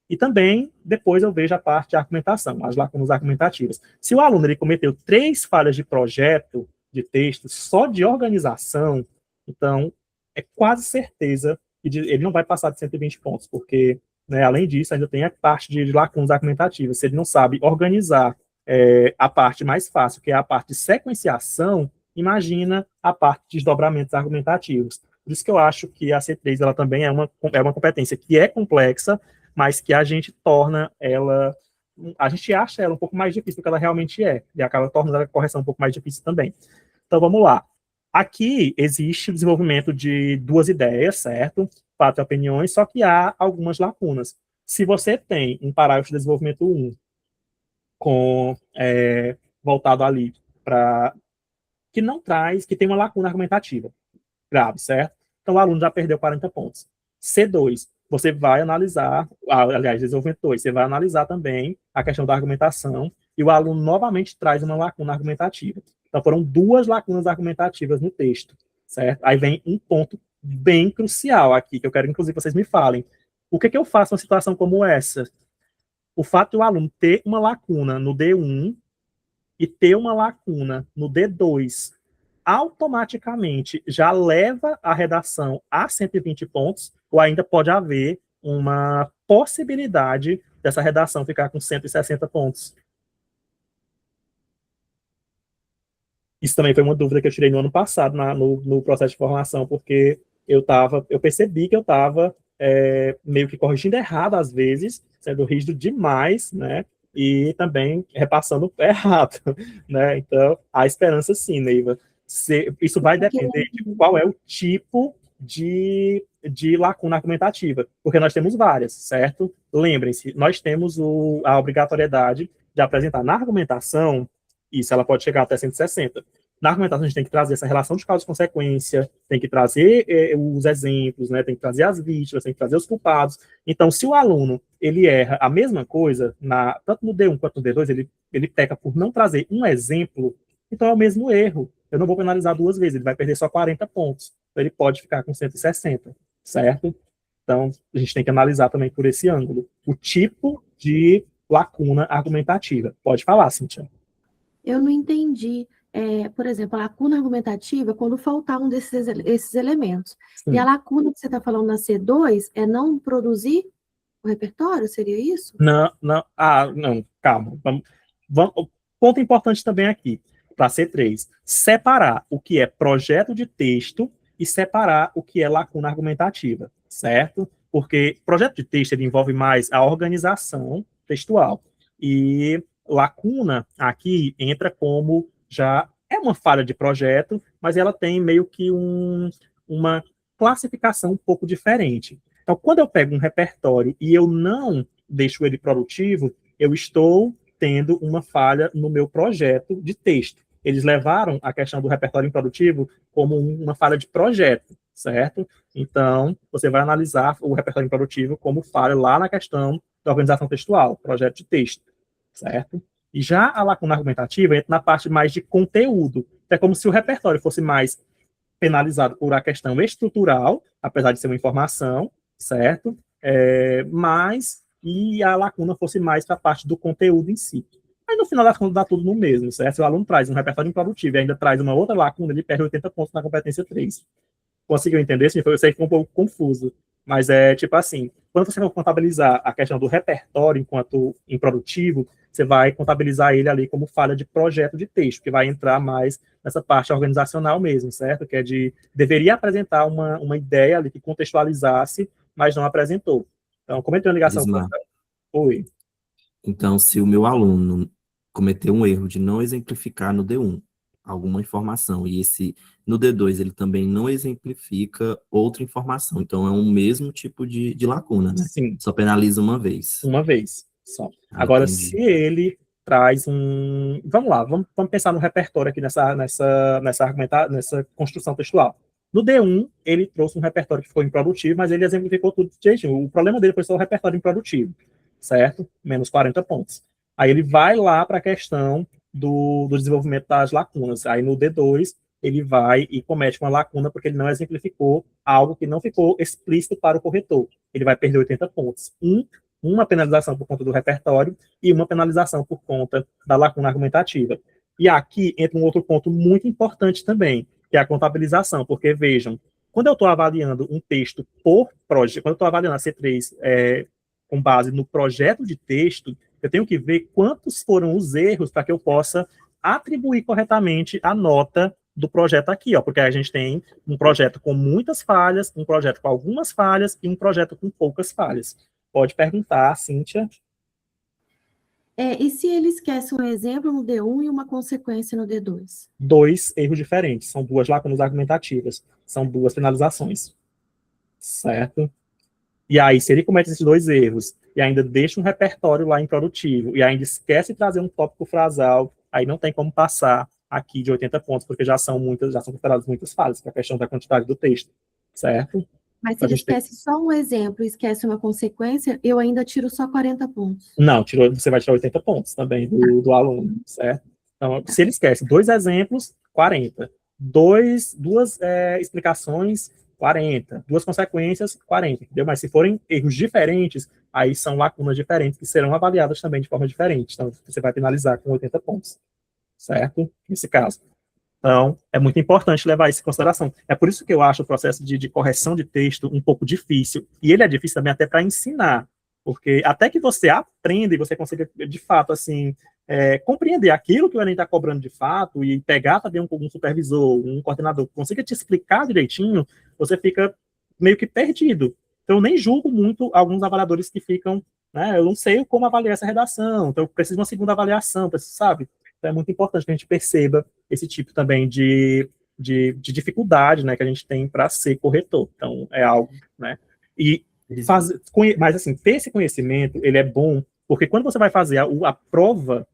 e também, depois eu vejo a parte de argumentação, as lacunas argumentativas. Se o aluno ele cometeu 3 falhas de projeto, de texto, só de organização, então, é quase certeza que ele não vai passar de 120 pontos, porque, né, além disso, ainda tem a parte de lacunas argumentativas. Se ele não sabe organizar a parte mais fácil, que é a parte de sequenciação, imagina a parte de desdobramentos argumentativos. Por isso que eu acho que a C3 ela também é uma competência que é complexa, mas que a gente torna ela, a gente acha ela um pouco mais difícil do que ela realmente é, e acaba tornando a correção um pouco mais difícil também. Então, vamos lá. Aqui existe o desenvolvimento de 2 ideias, certo? 4 opiniões, só que há algumas lacunas. Se você tem um parágrafo de desenvolvimento 1 voltado ali para que não traz, que tem uma lacuna argumentativa grave, certo? Então, o aluno já perdeu 40 pontos. C2, você vai analisar, aliás, desenvolvimento 2, você vai analisar também a questão da argumentação, e o aluno novamente traz uma lacuna argumentativa. Então, foram 2 lacunas argumentativas no texto, certo? Aí vem um ponto bem crucial aqui, que eu quero, inclusive, que vocês me falem. O que eu faço numa situação como essa? O fato de o aluno ter uma lacuna no D1 e ter uma lacuna no D2 automaticamente já leva a redação a 120 pontos, ou ainda pode haver uma possibilidade dessa redação ficar com 160 pontos. Isso também foi uma dúvida que eu tirei no ano passado, no processo de formação, porque eu percebi que eu estava meio que corrigindo errado às vezes, sendo rígido demais, né? E também repassando errado, né? Então, há esperança sim, Neiva. Isso vai depender de qual é o tipo de lacuna argumentativa, porque nós temos várias, certo? Lembrem-se, nós temos a obrigatoriedade de apresentar na argumentação, isso ela pode chegar até 160. Na argumentação, a gente tem que trazer essa relação de causa e consequência, tem que trazer os exemplos, né? Tem que trazer as vítimas, tem que trazer os culpados. Então, se o aluno ele erra a mesma coisa, tanto no D1 quanto no D2, ele peca por não trazer um exemplo, então é o mesmo erro. Eu não vou penalizar 2 vezes, ele vai perder só 40 pontos. Então, ele pode ficar com 160, certo? Então, a gente tem que analisar também por esse ângulo. O tipo de lacuna argumentativa. Pode falar, Cíntia. Eu não entendi. Por exemplo, a lacuna argumentativa é quando faltar um esses elementos. Sim. E a lacuna que você está falando na C2 é não produzir o repertório? Seria isso? Não. Não, calma. Ponto importante também aqui, para C3. Separar o que é projeto de texto e separar o que é lacuna argumentativa, certo? Porque projeto de texto ele envolve mais a organização textual. E lacuna aqui entra como já é uma falha de projeto, mas ela tem meio que uma classificação um pouco diferente. Então, quando eu pego um repertório e eu não deixo ele produtivo, eu estou tendo uma falha no meu projeto de texto. Eles levaram a questão do repertório improdutivo como uma falha de projeto, certo? Então, você vai analisar o repertório improdutivo como falha lá na questão da organização textual, projeto de texto, certo? E já a lacuna argumentativa entra na parte mais de conteúdo. É como se o repertório fosse mais penalizado por a questão estrutural, apesar de ser uma informação, certo? E a lacuna fosse mais para a parte do conteúdo em si. Aí, no final das contas, dá tudo no mesmo, certo? Se o aluno traz um repertório improdutivo e ainda traz uma outra lacuna, ele perde 80 pontos na competência 3. Conseguiu entender? Sim, eu sei que foi um pouco confuso, mas é tipo assim, quando você for contabilizar a questão do repertório enquanto improdutivo, você vai contabilizar ele ali como falha de projeto de texto, que vai entrar mais nessa parte organizacional mesmo, certo? Que é deveria apresentar uma ideia ali que contextualizasse, mas não apresentou. Então, como entrou em ligação Ismar, com... Oi. então, se o meu aluno cometeu um erro de não exemplificar no D1 alguma informação, e no D2 ele também não exemplifica outra informação, então é o mesmo tipo de lacuna, né? Sim. Só penaliza uma vez. Uma vez só. Agora, entendi. se ele traz Vamos lá, vamos pensar no repertório aqui nessa construção textual. No D1, ele trouxe um repertório que ficou improdutivo, mas ele exemplificou tudo de jeitinho. O problema dele foi só o repertório improdutivo, certo? Menos 40 pontos. Aí ele vai lá para a questão do desenvolvimento das lacunas. Aí no D2, ele vai e comete uma lacuna porque ele não exemplificou algo que não ficou explícito para o corretor. Ele vai perder 80 pontos. Uma penalização por conta do repertório e uma penalização por conta da lacuna argumentativa. E aqui entra um outro ponto muito importante também, que é a contabilização, porque vejam, quando eu estou avaliando um texto por projeto, quando eu estou avaliando a C3 com base no projeto de texto, eu tenho que ver quantos foram os erros para que eu possa atribuir corretamente a nota do projeto aqui, ó, porque a gente tem um projeto com muitas falhas, um projeto com algumas falhas e um projeto com poucas falhas. Pode perguntar, Cíntia. E se ele esquece um exemplo no D1 e uma consequência no D2? 2 erros diferentes, são 2 lacunas argumentativas, são 2 penalizações, certo? E aí, se ele comete esses 2 erros e ainda deixa um repertório lá improdutivo e ainda esquece de trazer um tópico frasal, aí não tem como passar aqui de 80 pontos, porque já são consideradas muitas falhas, que é a questão da quantidade do texto, certo? Mas se ele esquece só um exemplo e esquece uma consequência, eu ainda tiro só 40 pontos. Não, você vai tirar 80 pontos também do aluno, certo? Então, se ele esquece 2 exemplos, 40. 2 explicações, 40. 2 consequências, 40. Entendeu? Mas se forem erros diferentes, aí são lacunas diferentes que serão avaliadas também de forma diferente. Então, você vai penalizar com 80 pontos, certo? Nesse caso. Então, é muito importante levar isso em consideração. É por isso que eu acho o processo de correção de texto um pouco difícil. E ele é difícil também até para ensinar. Porque até que você aprenda e você consiga, de fato, assim, compreender aquilo que o Enem está cobrando de fato e pegar também um supervisor, um coordenador que consiga te explicar direitinho, você fica meio que perdido. Então, eu nem julgo muito alguns avaliadores que ficam, né, eu não sei como avaliar essa redação, então eu preciso de uma segunda avaliação, sabe? Então, é muito importante que a gente perceba esse tipo também de dificuldade, né, que a gente tem para ser corretor. Então, é algo, né? Mas, assim, ter esse conhecimento, ele é bom, porque quando você vai fazer a prova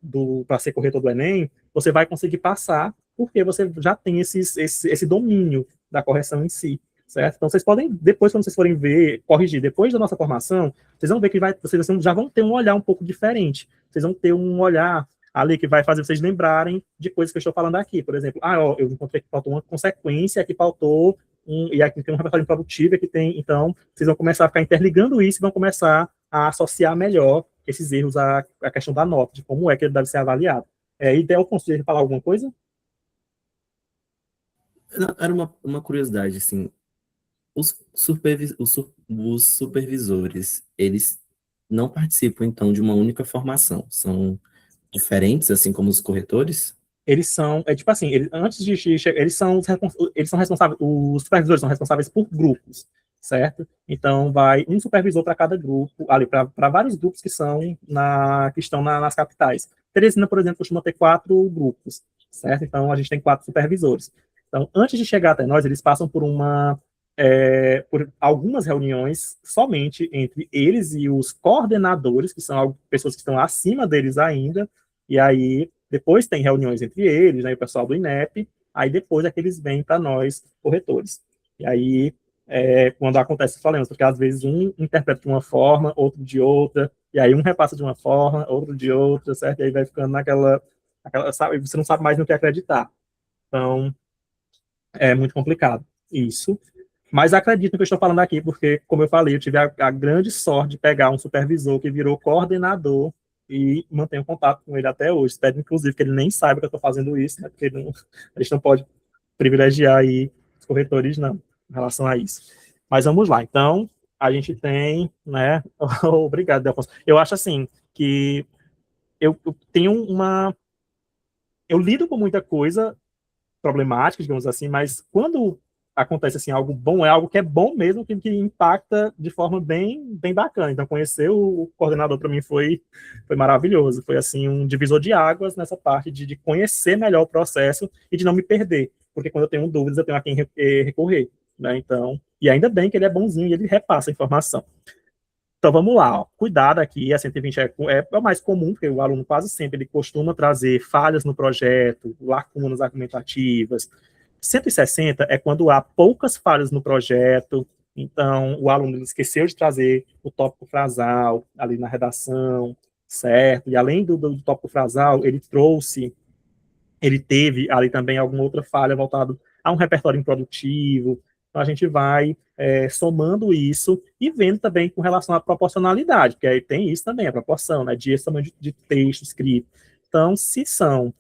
para ser corretor do Enem, você vai conseguir passar, porque você já tem esse domínio da correção em si, certo? Então, vocês podem, depois, quando vocês forem ver, corrigir, depois da nossa formação, vocês vão ver que vocês já vão ter um olhar um pouco diferente. Vocês vão ter um olhar ali que vai fazer vocês lembrarem de coisas que eu estou falando aqui. Por exemplo, eu encontrei que faltou uma consequência, que faltou e aqui tem um repertório improdutivo, aqui tem, então, vocês vão começar a ficar interligando isso e vão começar a associar melhor esses erros à questão da nota, de como é que ele deve ser avaliado. E Delfim, você falar alguma coisa? Era uma curiosidade, assim, os supervisores, eles não participam, então, de uma única formação, são diferentes, assim como os corretores? Eles são, tipo assim, antes de eles são responsáveis, os supervisores são responsáveis por grupos, certo? Então, vai um supervisor para cada grupo, ali, para vários grupos que estão nas capitais. Teresina, por exemplo, costuma ter 4 grupos, certo? Então, a gente tem 4 supervisores. Então, antes de chegar até nós, eles passam por por algumas reuniões somente entre eles e os coordenadores, que são pessoas que estão acima deles ainda, e aí depois tem reuniões entre eles, né, o pessoal do INEP, aí depois é que eles vêm para nós, corretores. E aí, quando acontece os problemas, porque às vezes um interpreta de uma forma, outro de outra, e aí um repassa de uma forma, outro de outra, certo? E aí vai ficando sabe, você não sabe mais no que acreditar. Então, é muito complicado isso. Mas acredito no que eu estou falando aqui, porque, como eu falei, eu tive a grande sorte de pegar um supervisor que virou coordenador e mantenho contato com ele até hoje. Espero, inclusive, que ele nem saiba que eu estou fazendo isso, né? Porque a gente não pode privilegiar aí os corretores, não, em relação a isso. Mas vamos lá. Então, a gente tem, né? Obrigado, Delfonso. Eu acho assim que eu tenho eu lido com muita coisa problemática, digamos assim, mas quando acontece assim algo bom, é algo que é bom mesmo, que impacta de forma bem bacana. Então, conhecer o coordenador para mim foi maravilhoso. Foi assim um divisor de águas nessa parte de conhecer melhor o processo e de não me perder, porque quando eu tenho dúvidas, eu tenho a quem recorrer, né? Então, e ainda bem que ele é bonzinho e ele repassa a informação. Então, vamos lá, ó. Cuidado aqui, a 120 é o mais comum, porque o aluno quase sempre ele costuma trazer falhas no projeto, lacunas argumentativas. 160 é quando há poucas falhas no projeto, então o aluno ele esqueceu de trazer o tópico frasal ali na redação, certo? E além do tópico frasal, ele trouxe ele teve ali também alguma outra falha voltada a um repertório improdutivo. Então, a gente vai somando isso e vendo também com relação à proporcionalidade, porque aí tem isso também, a proporção, né, de tamanho de texto escrito. Então, se são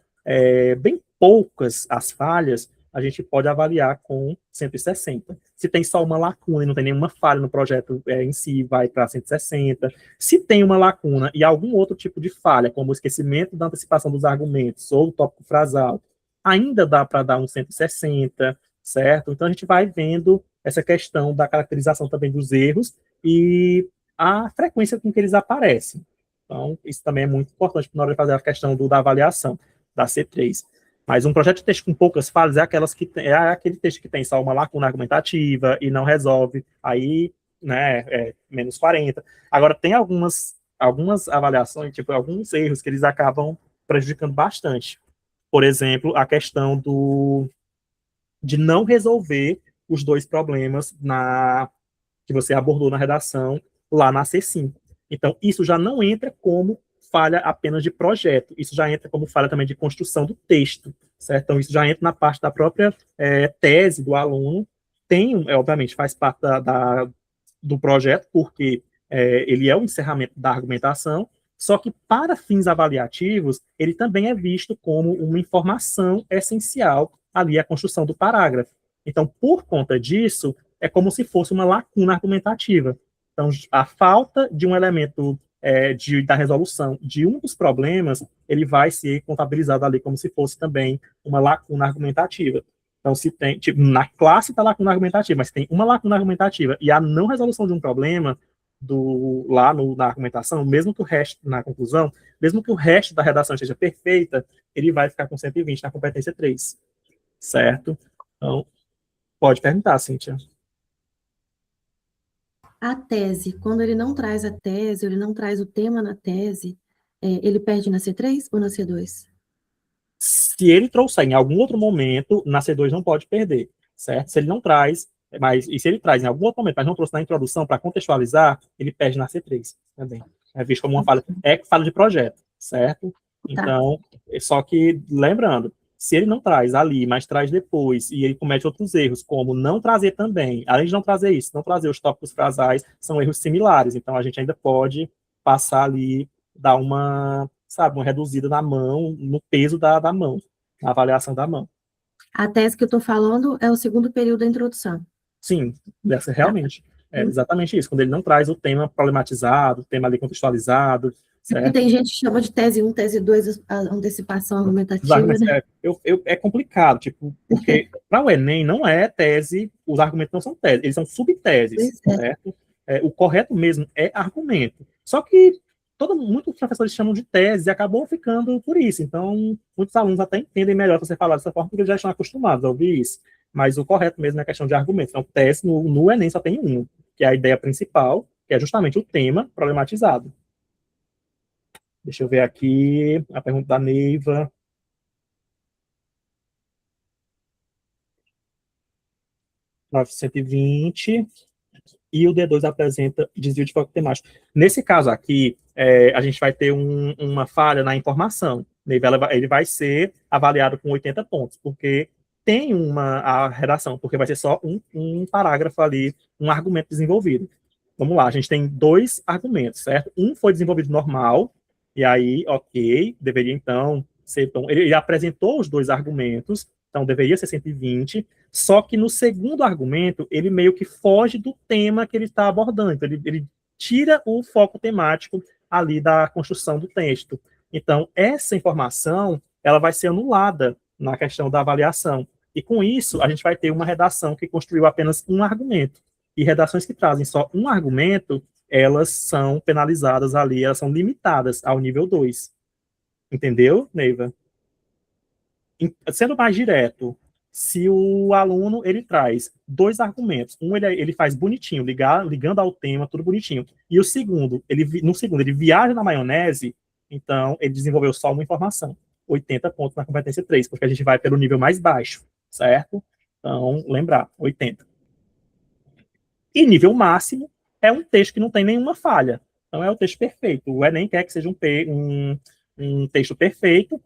bem poucas as falhas, a gente pode avaliar com 160. Se tem só uma lacuna e não tem nenhuma falha no projeto em si, vai para 160. Se tem uma lacuna e algum outro tipo de falha, como o esquecimento da antecipação dos argumentos ou o tópico frasal, ainda dá para dar um 160, certo? Então a gente vai vendo essa questão da caracterização também dos erros e a frequência com que eles aparecem. Então, isso também é muito importante na hora de fazer a questão da avaliação da C3. Mas um projeto de texto com poucas falhas é aquele texto que tem só uma lacuna argumentativa e não resolve, aí, né, menos 40. Agora, tem algumas avaliações, tipo, alguns erros que eles acabam prejudicando bastante. Por exemplo, a questão de não resolver os dois problemas que você abordou na redação lá na C5. Então, isso já não entra como falha apenas de projeto, isso já entra como falha também de construção do texto, certo? Então, isso já entra na parte da própria tese do aluno, obviamente, faz parte do projeto, porque ele é o encerramento da argumentação, só que para fins avaliativos, ele também é visto como uma informação essencial ali à construção do parágrafo. Então, por conta disso, é como se fosse uma lacuna argumentativa. Então, a falta de um elemento da resolução de um dos problemas, ele vai ser contabilizado ali como se fosse também uma lacuna argumentativa. Então, se tem, tipo, na classe da lacuna argumentativa, mas tem uma lacuna argumentativa e a não resolução de um problema na argumentação, mesmo que o resto, na conclusão, mesmo que o resto da redação esteja perfeita, ele vai ficar com 120 na competência 3, certo? Então, pode perguntar, Cíntia. A tese, quando ele não traz a tese, ele não traz o tema na tese, ele perde na C3 ou na C2? Se ele trouxer em algum outro momento, na C2 não pode perder, certo? Se ele não traz, e se ele traz em algum outro momento, mas não trouxe na introdução para contextualizar, ele perde na C3 também. É visto como uma falha, falha de projeto, certo? Então, só que, lembrando, se ele não traz ali, mas traz depois, e ele comete outros erros, como não trazer também, além de não trazer isso, não trazer os tópicos frasais, são erros similares, então a gente ainda pode passar ali, dar uma reduzida na mão, no peso da mão, na avaliação da mão. A tese que eu estou falando é o segundo período da introdução. Sim, realmente. É exatamente isso, quando ele não traz o tema problematizado, o tema ali contextualizado. Certo? Tem gente que chama de tese 1, tese 2, a antecipação argumentativa, né? É complicado, tipo, porque para o Enem não é tese, os argumentos não são teses, eles são subteses, certo? O correto mesmo é argumento. Só que muitos professores chamam de tese e acabam ficando por isso. Então, muitos alunos até entendem melhor você falar dessa forma, porque eles já estão acostumados a ouvir isso. Mas o correto mesmo é a questão de argumento. Então, tese no Enem só tem um, que é a ideia principal, que é justamente o tema problematizado. Deixa eu ver aqui a pergunta da Neiva. (920) e o D2 apresenta desvio de foco temático. Nesse caso aqui, a gente vai ter uma falha na informação. Ele vai ser avaliado com 80 pontos, porque tem a redação, porque vai ser só um parágrafo ali, um argumento desenvolvido. Vamos lá, a gente tem 2 argumentos, certo? Um foi desenvolvido normal, e aí, ok, deveria então ser... Então, ele apresentou os 2 argumentos, então deveria ser 120, só que no segundo argumento, ele meio que foge do tema que ele está abordando, então, ele tira o foco temático ali da construção do texto. Então, essa informação, ela vai ser anulada na questão da avaliação. E com isso, a gente vai ter uma redação que construiu apenas um argumento. E redações que trazem só um argumento, elas são penalizadas ali, elas são limitadas ao nível 2. Entendeu, Neiva? Sendo mais direto, se o aluno ele traz 2 argumentos, um ele faz bonitinho, ligando ao tema, tudo bonitinho, e no segundo ele viaja na maionese, então ele desenvolveu só uma informação, 80 pontos na competência 3, porque a gente vai pelo nível mais baixo, certo? Então, lembrar, 80. E nível máximo é um texto que não tem nenhuma falha, então é o texto perfeito. O Enem quer que seja um texto perfeito,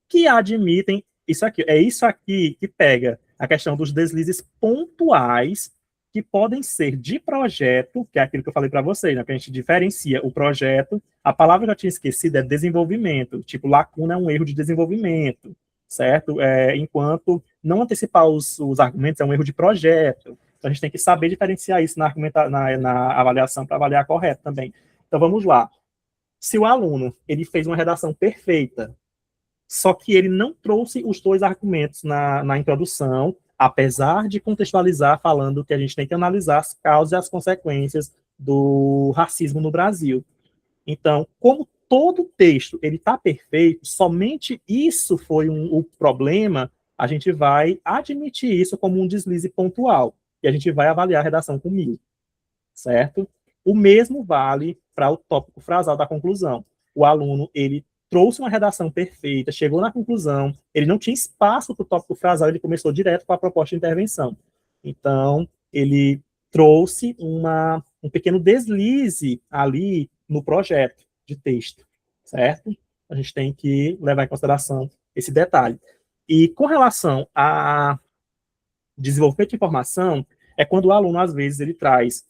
que admitem isso aqui que pega a questão dos deslizes pontuais que podem ser de projeto, que é aquilo que eu falei para vocês, né, que a gente diferencia o projeto. A palavra que eu tinha esquecido é desenvolvimento, tipo, lacuna é um erro de desenvolvimento, certo? Enquanto não antecipar os argumentos é um erro de projeto. Então, a gente tem que saber diferenciar isso na avaliação para avaliar correto também. Então, vamos lá. Se o aluno ele fez uma redação perfeita, só que ele não trouxe os 2 argumentos na introdução, apesar de contextualizar falando que a gente tem que analisar as causas e as consequências do racismo no Brasil. Então, como todo texto ele está perfeito, somente isso foi o problema, a gente vai admitir isso como um deslize pontual, e a gente vai avaliar a redação com 1000, certo? O mesmo vale para o tópico frasal da conclusão. O aluno, ele trouxe uma redação perfeita, chegou na conclusão, ele não tinha espaço para o tópico frasal, ele começou direto com a proposta de intervenção. Então, ele trouxe um pequeno deslize ali no projeto de texto, certo? A gente tem que levar em consideração esse detalhe. E com relação a desenvolvimento de informação, é quando o aluno, às vezes, ele traz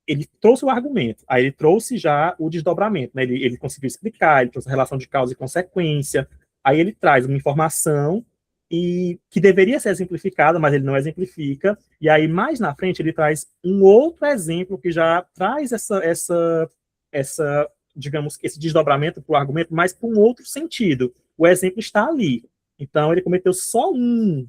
ele trouxe o argumento, aí ele trouxe já o desdobramento, né? Ele conseguiu explicar, ele trouxe a relação de causa e consequência, aí ele traz uma informação que deveria ser exemplificada, mas ele não exemplifica, e aí mais na frente ele traz um outro exemplo que já traz digamos, esse desdobramento para o argumento, mas para um outro sentido. O exemplo está ali. Então, ele cometeu só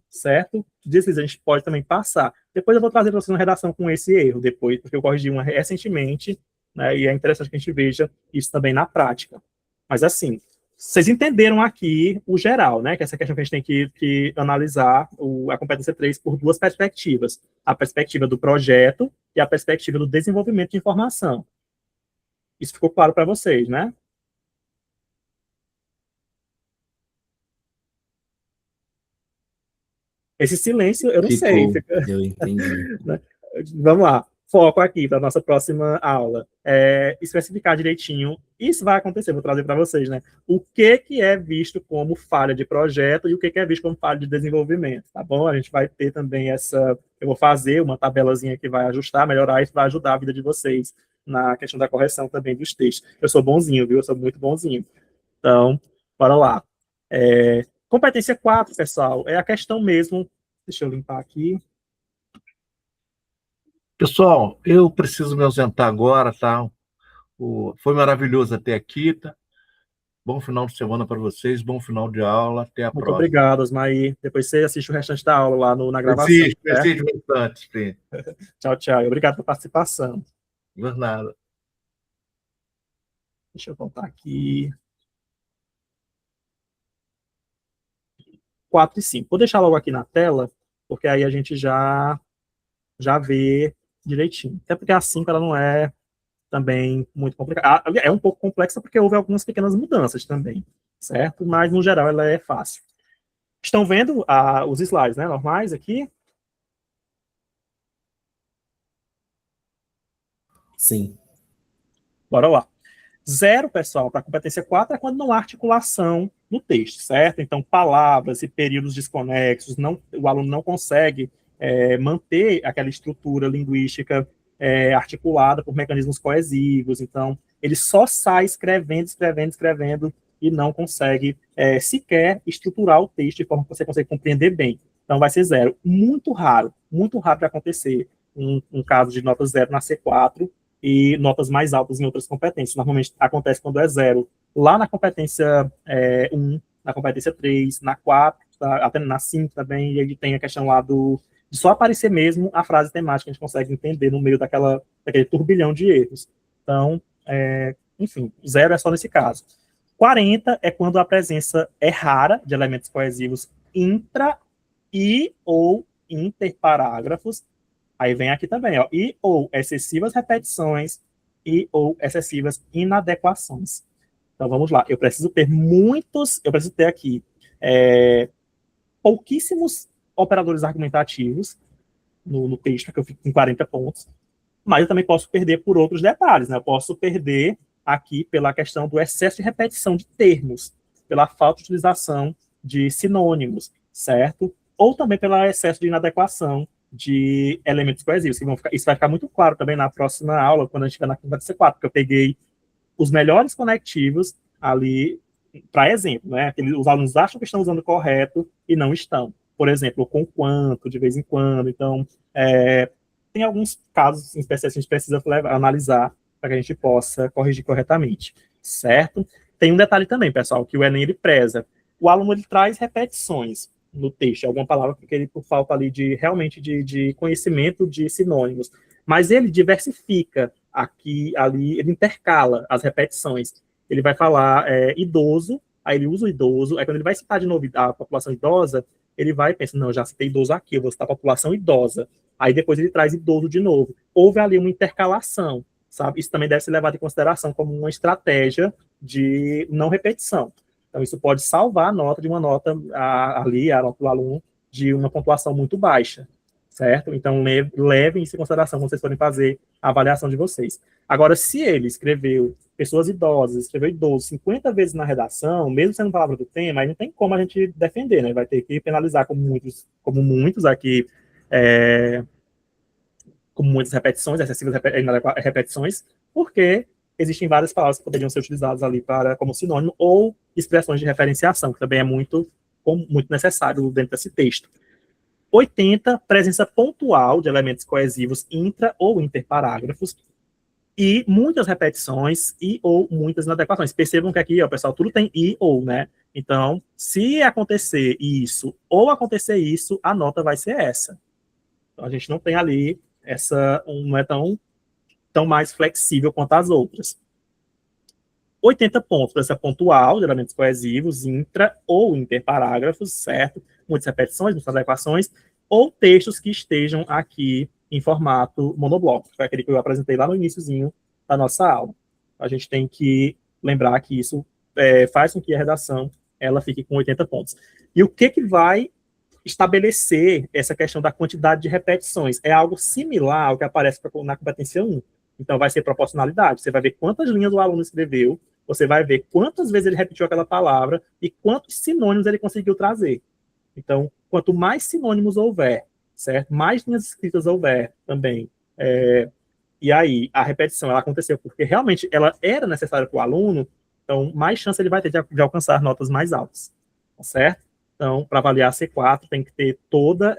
certo? Deslize, a gente pode também passar. Depois eu vou trazer para vocês uma redação com esse erro, depois, porque eu corrigi uma recentemente, né, e é interessante que a gente veja isso também na prática. Mas, assim, vocês entenderam aqui o geral, né, que essa questão que a gente tem que analisar a competência 3 por 2 perspectivas. A perspectiva do projeto e a perspectiva do desenvolvimento de informação. Isso ficou claro para vocês, né? Esse silêncio, eu não sei. Eu entendi. Vamos lá. Foco aqui para a nossa próxima aula. Especificar direitinho. Isso vai acontecer, vou trazer para vocês, né? O que é visto como falha de projeto e o que é visto como falha de desenvolvimento, tá bom? A gente vai ter também eu vou fazer uma tabelazinha que vai ajustar, melhorar isso, vai ajudar a vida de vocês na questão da correção também dos textos. Eu sou bonzinho, viu? Eu sou muito bonzinho. Então, bora lá. Competência 4, pessoal, é a questão mesmo. Deixa eu limpar aqui. Pessoal, eu preciso me ausentar agora, tá? Foi maravilhoso até aqui, tá? Bom final de semana para vocês, bom final de aula, até a Muito próxima. obrigado, Osmaí. Depois você assiste o restante da aula lá na gravação. Existe bastante, sim. Tchau, tchau. Obrigado pela participação. Não é nada. Deixa eu voltar aqui. 4 e 5. Vou deixar logo aqui na tela, porque aí a gente já vê direitinho. Até porque a 5 ela não é também muito complicada. É um pouco complexa porque houve algumas pequenas mudanças também, certo? Mas, no geral, ela é fácil. Estão vendo os slides, né, normais aqui? Sim. Bora lá. 0, pessoal, para a competência 4 é quando não há articulação no texto, certo? Então, palavras e períodos desconexos, o aluno não consegue manter aquela estrutura linguística articulada por mecanismos coesivos. Então, ele só sai escrevendo e não consegue sequer estruturar o texto de forma que você consegue compreender bem. Então, vai ser 0. Muito raro de acontecer um caso de nota 0 na C4, e notas mais altas em outras competências. Normalmente acontece quando é 0 lá na competência 1, na competência 3, na 4, até na 5 também, e aí tem a questão lá de só aparecer mesmo a frase temática, a gente consegue entender no meio daquele turbilhão de erros. Então, enfim, 0 é só nesse caso. 40 é quando a presença é rara de elementos coesivos intra e ou interparágrafos. Aí vem aqui também, ó, e ou excessivas repetições e ou excessivas inadequações. Então, vamos lá. Eu preciso ter aqui pouquíssimos operadores argumentativos no texto, que eu fico com 40 pontos, mas eu também posso perder por outros detalhes, né? Eu posso perder aqui pela questão do excesso de repetição de termos, pela falta de utilização de sinônimos, certo? Ou também pelo excesso de inadequação de elementos coesivos. Isso vai ficar muito claro também na próxima aula, quando a gente estiver na competência 4, porque eu peguei os melhores conectivos ali para exemplo, né? Os alunos acham que estão usando correto e não estão. Por exemplo, com quanto, de vez em quando. Então, tem alguns casos em especiais que a gente precisa analisar para que a gente possa corrigir corretamente, certo? Tem um detalhe também, pessoal, que o Enem ele preza. O aluno ele traz repetições no texto, alguma palavra porque ele por falta ali de conhecimento de sinônimos, mas ele diversifica aqui, ali, ele intercala as repetições. Ele vai falar idoso, aí ele usa o idoso, aí quando ele vai citar de novo a população idosa, ele vai e pensa, não, já citei idoso aqui, eu vou citar a população idosa. Aí depois ele traz idoso de novo. Houve ali uma intercalação, sabe? Isso também deve ser levado em consideração como uma estratégia de não repetição. Então, isso pode salvar a nota de uma nota ali, a nota do aluno, de uma pontuação muito baixa, certo? Então, levem isso em consideração quando vocês forem fazer a avaliação de vocês. Agora, se ele escreveu pessoas idosas, escreveu idoso 50 vezes na redação, mesmo sendo palavra do tema, aí não tem como a gente defender, né? Vai ter que penalizar como muitos aqui, como muitas repetições, excessivas repetições, porque existem várias palavras que poderiam ser utilizadas ali como sinônimo, ou expressões de referenciação, que também é muito necessário dentro desse texto. 80, presença pontual de elementos coesivos intra- ou interparágrafos, e muitas repetições e ou muitas inadequações. Percebam que aqui, ó, pessoal, tudo tem e ou, né? Então, se acontecer isso ou acontecer isso, a nota vai ser essa. Então, a gente não tem ali não é tão mais flexível quanto as outras. 80 pontos, essa pontual de elementos coesivos, intra- ou interparágrafos, certo? Muitas repetições, muitas adequações, ou textos que estejam aqui em formato monobloco, que foi aquele que eu apresentei lá no iniciozinho da nossa aula. A gente tem que lembrar que isso faz com que a redação ela fique com 80 pontos. E o que vai estabelecer essa questão da quantidade de repetições? É algo similar ao que aparece na competência 1. Então, vai ser proporcionalidade. Você vai ver quantas linhas o aluno escreveu, você vai ver quantas vezes ele repetiu aquela palavra e quantos sinônimos ele conseguiu trazer. Então, quanto mais sinônimos houver, certo? Mais linhas escritas houver também. E aí, a repetição ela aconteceu porque realmente ela era necessária para o aluno, então, mais chance ele vai ter de alcançar notas mais altas. Tá certo? Então, para avaliar C4, tem que ter toda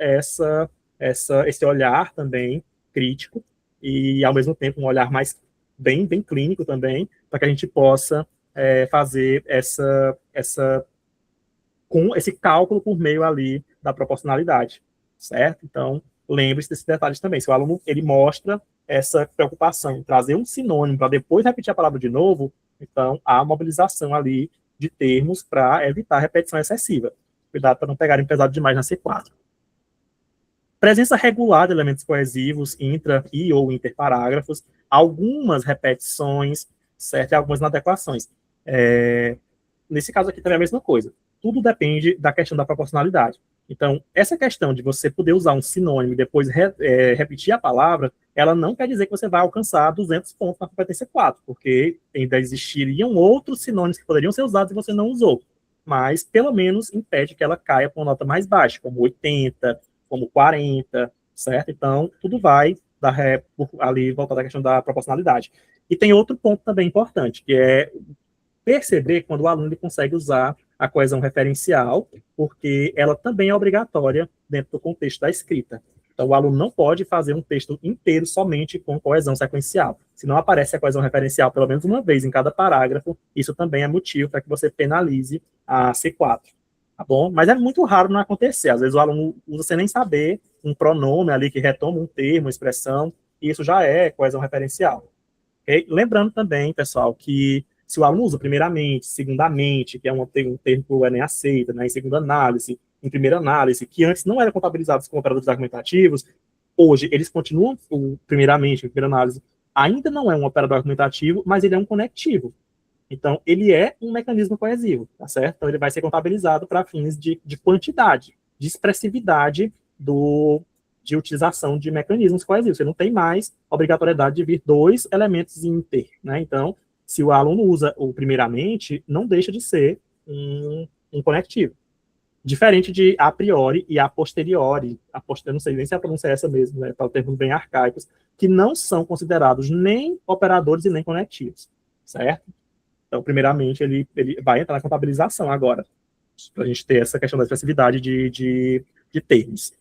esse olhar também crítico e, ao mesmo tempo, um olhar mais bem clínico também, para que a gente possa fazer com esse cálculo por meio ali da proporcionalidade, certo? Então, lembre-se desses detalhes também. Se o aluno ele mostra essa preocupação em trazer um sinônimo para depois repetir a palavra de novo, então há mobilização ali de termos para evitar a repetição excessiva. Cuidado para não pegarem pesado demais na C4. Presença regular de elementos coesivos, intra- e ou interparágrafos, algumas repetições, certo? E algumas inadequações. Nesse caso aqui também é a mesma coisa. Tudo depende da questão da proporcionalidade. Então, essa questão de você poder usar um sinônimo e depois repetir a palavra, ela não quer dizer que você vai alcançar 200 pontos na competência 4, porque ainda existiriam outros sinônimos que poderiam ser usados e você não usou. Mas, pelo menos, impede que ela caia com uma nota mais baixa, como 80, como 40, certo? Então, tudo vai ali voltar da questão da proporcionalidade. E tem outro ponto também importante, que é perceber quando o aluno ele consegue usar a coesão referencial, porque ela também é obrigatória dentro do contexto da escrita. Então, o aluno não pode fazer um texto inteiro somente com coesão sequencial. Se não aparece a coesão referencial pelo menos uma vez em cada parágrafo, isso também é motivo para que você penalize a C4. Tá bom? Mas é muito raro não acontecer. Às vezes o aluno usa sem nem saber um pronome ali que retoma um termo, uma expressão, e isso já é coesão referencial. Okay? Lembrando também, pessoal, que se o aluno usa primeiramente, segundamente, que é um termo que o Enem aceita, né, em segunda análise, em primeira análise, que antes não eram contabilizados como operadores argumentativos, hoje eles continuam, primeiramente, em primeira análise, ainda não é um operador argumentativo, mas ele é um conectivo. Então, ele é um mecanismo coesivo, tá certo? Então, ele vai ser contabilizado para fins de quantidade, de expressividade de utilização de mecanismos coesivos. Você não tem mais obrigatoriedade de vir 2 elementos inter, né? Então, se o aluno usa o primeiramente, não deixa de ser um conectivo, Diferente de a priori e a posteriori. Eu não sei nem se a pronúncia é essa mesmo, né? Para termos bem arcaicos, que não são considerados nem operadores e nem conectivos, certo? Então, primeiramente, ele vai entrar na contabilização agora, para a gente ter essa questão da expressividade de termos.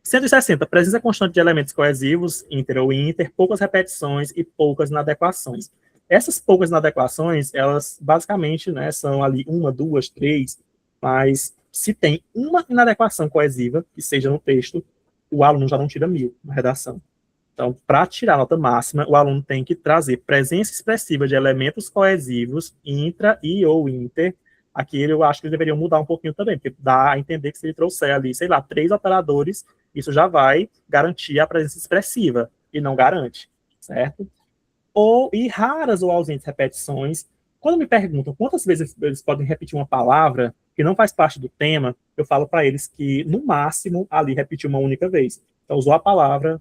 160, presença constante de elementos coesivos, inter ou inter, poucas repetições e poucas inadequações. Essas poucas inadequações, elas basicamente, né, são ali 1, 2, 3, mas se tem uma inadequação coesiva, que seja no texto, o aluno já não tira 1000 na redação. Então, para tirar a nota máxima, o aluno tem que trazer presença expressiva de elementos coesivos, intra e ou inter. Aqui eu acho que eles deveriam mudar um pouquinho também, porque dá a entender que se ele trouxer ali, sei lá, 3 operadores, isso já vai garantir a presença expressiva, e não garante, certo? E raras ou ausentes repetições. Quando me perguntam quantas vezes eles podem repetir uma palavra que não faz parte do tema, eu falo para eles que, no máximo, ali repetir uma única vez. Então, usou a palavra,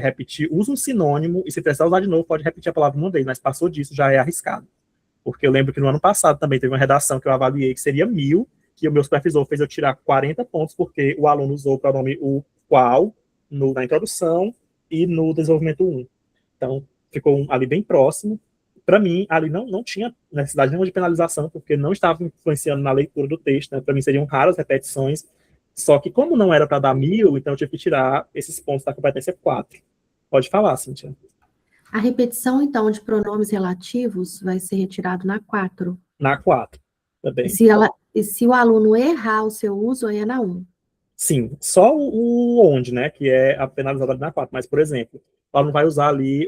repetir, usa um sinônimo, e se precisar usar de novo, pode repetir a palavra uma vez, mas passou disso, já é arriscado. Porque eu lembro que no ano passado também teve uma redação que eu avaliei que seria 1000, que o meu supervisor fez eu tirar 40 pontos, porque o aluno usou o pronome o qual na introdução e no desenvolvimento 1. Então, ficou ali bem próximo. Para mim, ali não tinha necessidade nenhuma de penalização, porque não estava influenciando na leitura do texto, né? Para mim seriam raras repetições, só que como não era para dar 1000, então eu tive que tirar esses pontos da competência 4. Pode falar, Cíntia. A repetição, então, de pronomes relativos vai ser retirado na 4. Na 4, também. E se o aluno errar o seu uso, aí é na 1. Sim, só o onde, né, que é a penalizada na 4. Mas, por exemplo, o aluno vai usar ali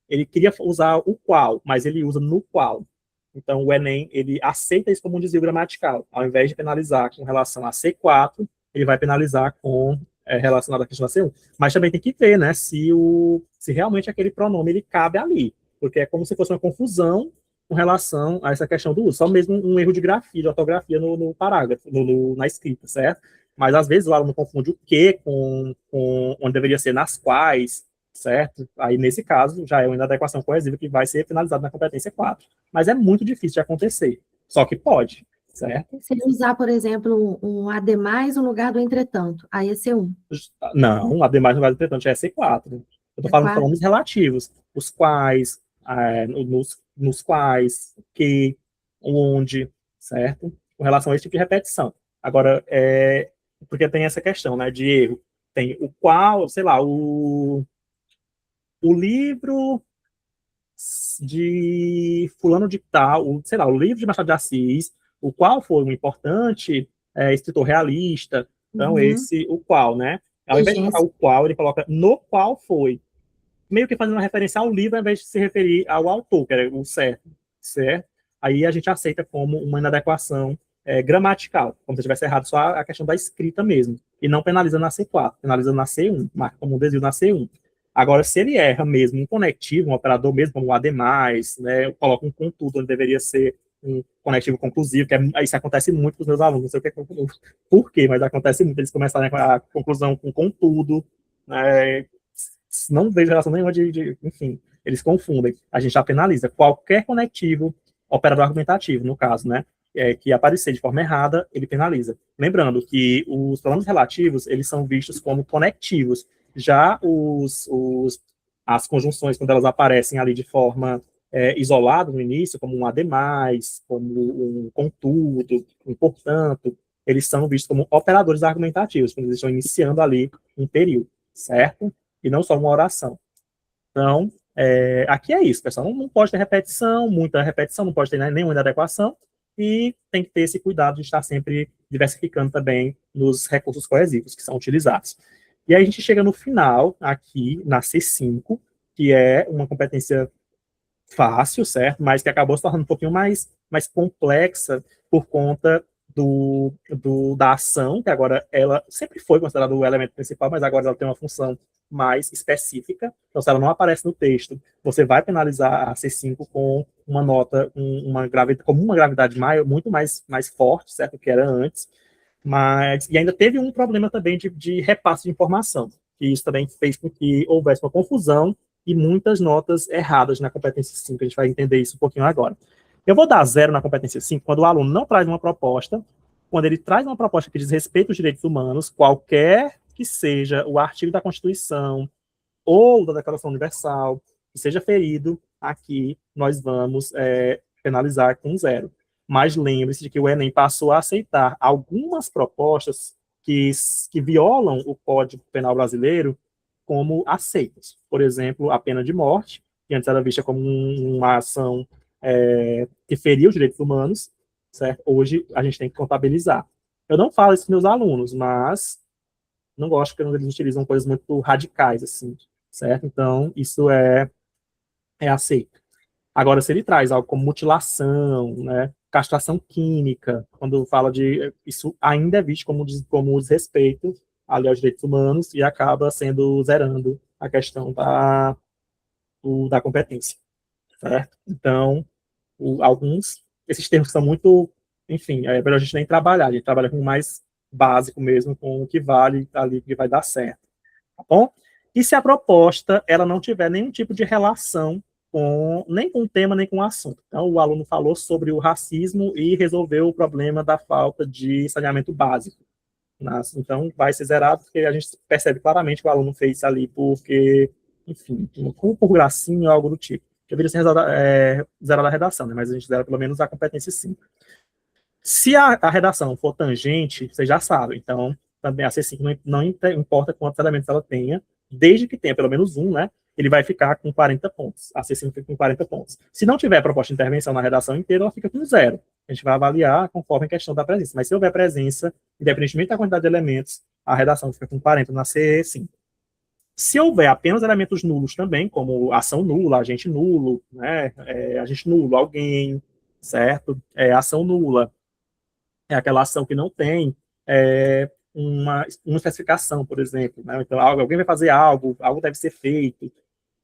ele queria usar o qual, mas ele usa no qual. Então, o Enem, ele aceita isso como um desvio gramatical. Ao invés de penalizar com relação a C4, ele vai penalizar com relacionado à questão da C1. Mas também tem que ver, né, se realmente aquele pronome ele cabe ali. Porque é como se fosse uma confusão com relação a essa questão do uso. Só mesmo um erro de grafia, de ortografia no parágrafo, na escrita, certo? Mas, às vezes, o aluno confunde o que com onde deveria ser nas quais, certo? Aí, nesse caso, já é uma inadequação coesiva que vai ser finalizada na competência 4. Mas é muito difícil de acontecer. Só que pode, certo? Se ele usar, por exemplo, um ademais no lugar do entretanto, aí é C1. Não, ademais no lugar do entretanto já é C4. Eu estou falando de pronomes relativos. Os quais, nos quais, que, onde, certo? Com relação a esse tipo de repetição. Agora, porque tem essa questão, né, de erro. Tem o qual, sei lá, o livro de fulano de tal, sei lá, o livro de Machado de Assis, o qual foi um importante escritor realista. Então, o qual, né? Ao invés de colocar o qual, ele coloca no qual foi. Meio que fazendo uma referência ao livro, ao invés de se referir ao autor, que era o certo? Aí a gente aceita como uma inadequação gramatical, como se tivesse errado só a questão da escrita mesmo, e não penaliza na C4, penaliza na C1, marca como um desvio na C1. Agora, se ele erra mesmo um conectivo, um operador mesmo, como um ademais, né, coloca um contudo onde deveria ser um conectivo conclusivo, que isso acontece muito com os meus alunos, não sei por quê, mas acontece muito, eles começarem a conclusão com contudo, não vejo relação nenhuma enfim, eles confundem. A gente já penaliza qualquer conectivo, operador argumentativo, no caso, né, que aparecer de forma errada, ele penaliza. Lembrando que os pronomes relativos, eles são vistos como conectivos. Já as conjunções, quando elas aparecem ali de forma isolada no início, como um ademais, como um contudo, um portanto, eles são vistos como operadores argumentativos, quando eles estão iniciando ali um período, certo? E não só uma oração. Então, aqui é isso, pessoal. Não pode ter repetição, muita repetição, não pode ter nenhuma inadequação, e tem que ter esse cuidado de estar sempre diversificando também nos recursos coesivos que são utilizados. E aí a gente chega no final, aqui, na C5, que é uma competência fácil, certo? Mas que acabou se tornando um pouquinho mais complexa por conta da ação, que agora ela sempre foi considerada o elemento principal, mas agora ela tem uma função mais específica. Então, se ela não aparece no texto, você vai penalizar a C5 com uma nota, com uma gravidade muito mais forte, certo? Que era antes. E ainda teve um problema também de repasse de informação, que isso também fez com que houvesse uma confusão e muitas notas erradas na competência 5. A gente vai entender isso um pouquinho agora. Eu vou dar 0 na competência 5 quando o aluno não traz uma proposta quando ele traz uma proposta que diz respeito aos direitos humanos, qualquer que seja o artigo da Constituição ou da Declaração Universal, que seja ferido, aqui nós vamos penalizar com 0. Mas lembre-se de que o Enem passou a aceitar algumas propostas que violam o Código Penal brasileiro como aceitas. Por exemplo, a pena de morte, que antes era vista como uma ação que feria os direitos humanos, certo? Hoje a gente tem que contabilizar. Eu não falo isso para meus alunos, mas não gosto que eles utilizam coisas muito radicais, assim, certo? Então, isso é aceito. Agora, se ele traz algo como mutilação, né, castração química, quando fala de... Isso ainda é visto como desrespeito ali aos direitos humanos e acaba zerando a questão da competência, certo? Então, esses termos são muito... Enfim, é melhor a gente nem trabalhar, a gente trabalha com o mais básico mesmo, com o que vale ali, que vai dar certo, tá bom? E se a proposta, ela não tiver nenhum tipo de relação nem com o tema, nem com o assunto. Então, o aluno falou sobre o racismo e resolveu o problema da falta de saneamento básico. Então, vai ser zerado, porque a gente percebe claramente que o aluno fez ali porque, enfim, por gracinha ou algo do tipo. Deveria ser zerada a redação, né? Mas a gente zera pelo menos a competência 5. Se a redação for tangente, vocês já sabem, então, também a C5 não importa quantos elementos ela tenha, desde que tenha pelo menos um, né? Ele vai ficar com 40 pontos. A C5 fica com 40 pontos. Se não tiver proposta de intervenção na redação inteira, ela fica com 0. A gente vai avaliar conforme a questão da presença. Mas se houver presença, independentemente da quantidade de elementos, a redação fica com 40 na C5. Se houver apenas elementos nulos também, como ação nula, agente nulo, né? Agente nulo, alguém, certo? Ação nula é aquela ação que não tem uma especificação, por exemplo, né? Então, alguém vai fazer algo deve ser feito.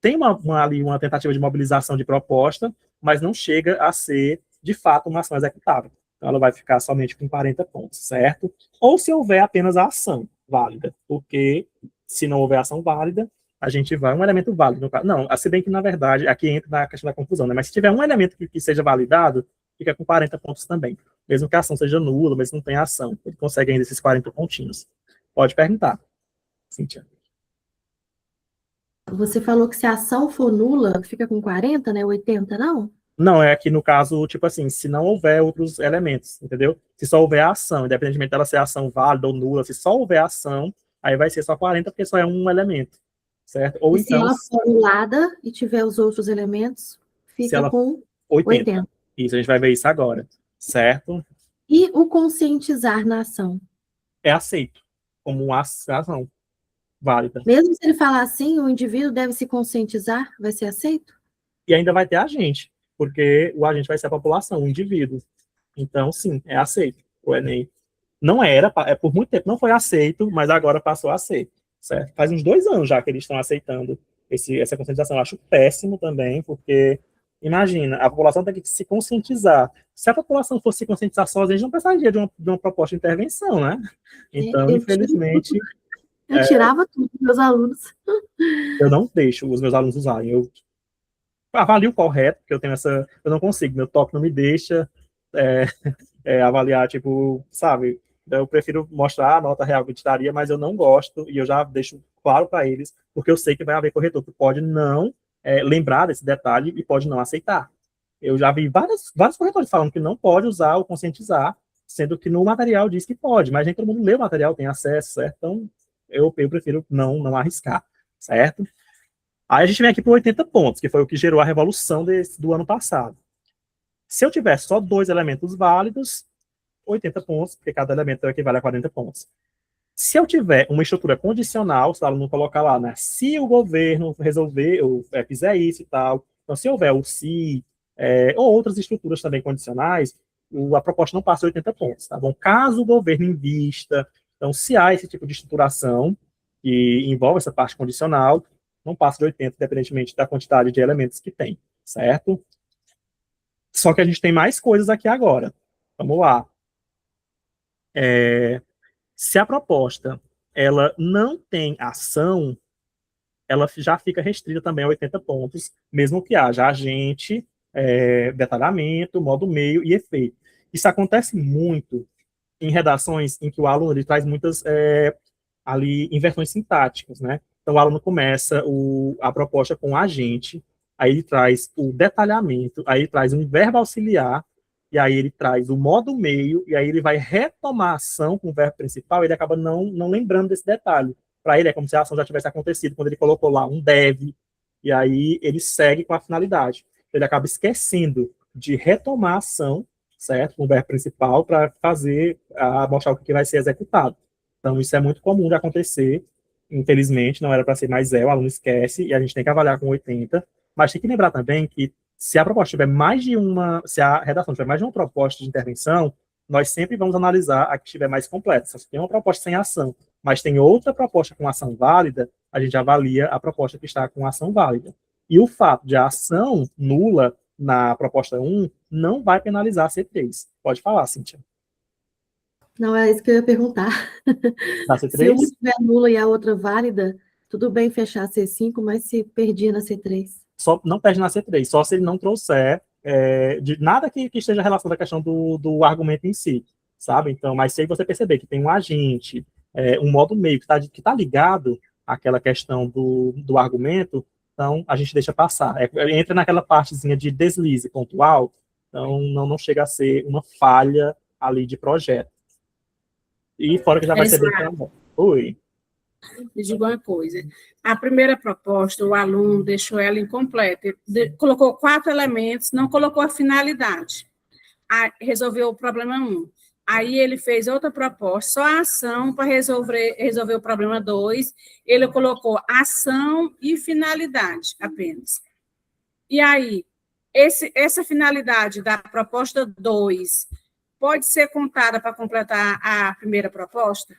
Tem ali uma tentativa de mobilização de proposta, mas não chega a ser, de fato, uma ação executável. Então, ela vai ficar somente com 40 pontos, certo? Ou se houver apenas a ação válida, porque se não houver ação válida, a gente vai um elemento válido. No caso. Não, se bem que, na verdade, aqui entra na questão da confusão, né? Mas se tiver um elemento que seja validado, fica com 40 pontos também. Mesmo que a ação seja nula, mas não tenha ação. Ele consegue ainda esses 40 pontinhos. Pode perguntar, Cíntia. Você falou que se a ação for nula, fica com 40, né? 80, não? Não, é aqui no caso, tipo assim, se não houver outros elementos, entendeu? Se só houver a ação, independentemente dela ser ação válida ou nula, se só houver a ação, aí vai ser só 40, porque só é um elemento, certo? Ou e então... se ela for anulada e tiver os outros elementos, fica com 80. Isso, a gente vai ver isso agora, certo? E o conscientizar na ação? É aceito como uma ação válida. Mesmo se ele falar assim, o indivíduo deve se conscientizar, vai ser aceito? E ainda vai ter agente, porque o agente vai ser a população, o indivíduo. Então, sim, é aceito o Enem. Não era, por muito tempo não foi aceito, mas agora passou a ser, certo? Faz uns 2 anos já que eles estão aceitando essa conscientização. Eu acho péssimo também, porque, imagina, a população tem que se conscientizar. Se a população fosse se conscientizar sozinha, a gente não precisaria de uma proposta de intervenção, né? Então, infelizmente... Eu tirava tudo dos meus alunos. Eu não deixo os meus alunos usarem. Eu avalio correto, porque eu não consigo, meu toque não me deixa avaliar, tipo, sabe? Eu prefiro mostrar a nota real que eu tiraria, mas eu não gosto, e eu já deixo claro para eles, porque eu sei que vai haver corretor que pode não lembrar desse detalhe e pode não aceitar. Eu já vi vários corretores falando que não pode usar ou conscientizar, sendo que no material diz que pode, mas nem todo mundo lê o material, tem acesso, certo? Então, eu prefiro não arriscar, certo? Aí a gente vem aqui para 80 pontos, que foi o que gerou a revolução do ano passado. Se eu tiver só 2 elementos válidos, 80 pontos, porque cada elemento equivale a 40 pontos. Se eu tiver uma estrutura condicional, se o aluno colocar lá, né, se o governo resolver, ou fizer isso e tal, então se houver o se, ou outras estruturas também condicionais, a proposta não passa de 80 pontos, tá bom? Caso o governo invista, então se há esse tipo de estruturação que envolve essa parte condicional, não passa de 80, independentemente da quantidade de elementos que tem, certo? Só que a gente tem mais coisas aqui agora. Vamos lá. Se a proposta ela não tem ação, ela já fica restrita também a 80 pontos, mesmo que haja agente, detalhamento, modo meio e efeito. Isso acontece muito em redações em que o aluno ele traz muitas ali inversões sintáticas, né? Então, o aluno começa a proposta com agente, aí ele traz o detalhamento, aí ele traz um verbo auxiliar, e aí ele traz o modo meio, e aí ele vai retomar a ação com o verbo principal, e ele acaba não lembrando desse detalhe. Para ele é como se a ação já tivesse acontecido, quando ele colocou lá um deve, e aí ele segue com a finalidade. Ele acaba esquecendo de retomar a ação, certo? Com o verbo principal, para mostrar o que vai ser executado. Então, isso é muito comum de acontecer. Infelizmente, não era para ser mais o aluno esquece, e a gente tem que avaliar com 80. Mas tem que lembrar também que se a proposta tiver se a redação tiver mais de uma proposta de intervenção, nós sempre vamos analisar a que estiver mais completa. Se tem uma proposta sem ação, mas tem outra proposta com ação válida, a gente avalia a proposta que está com ação válida. E o fato de a ação nula na proposta 1 não vai penalizar a C3. Pode falar, Cíntia. Não, é isso que eu ia perguntar. Na Se C3? uma tiver nula e a outra válida, tudo bem fechar a C5, mas se perdia na C3. Só não perde na C3, só se ele não trouxer de nada que esteja relacionado à questão do argumento em si, sabe? Então, mas se aí você perceber que tem um agente, um modo meio que tá ligado àquela questão do argumento, então a gente deixa passar. Entra naquela partezinha de deslize pontual, então não chega a ser uma falha ali de projeto. E fora que já vai ser bem também. Oi. Me diga uma coisa. A primeira proposta, o aluno deixou ela incompleta. Colocou 4 elementos, não colocou a finalidade. Resolveu o problema 1. Aí ele fez outra proposta, só a ação para resolver o problema 2. Ele colocou ação e finalidade apenas. E aí, essa finalidade da proposta 2 pode ser contada para completar a primeira proposta?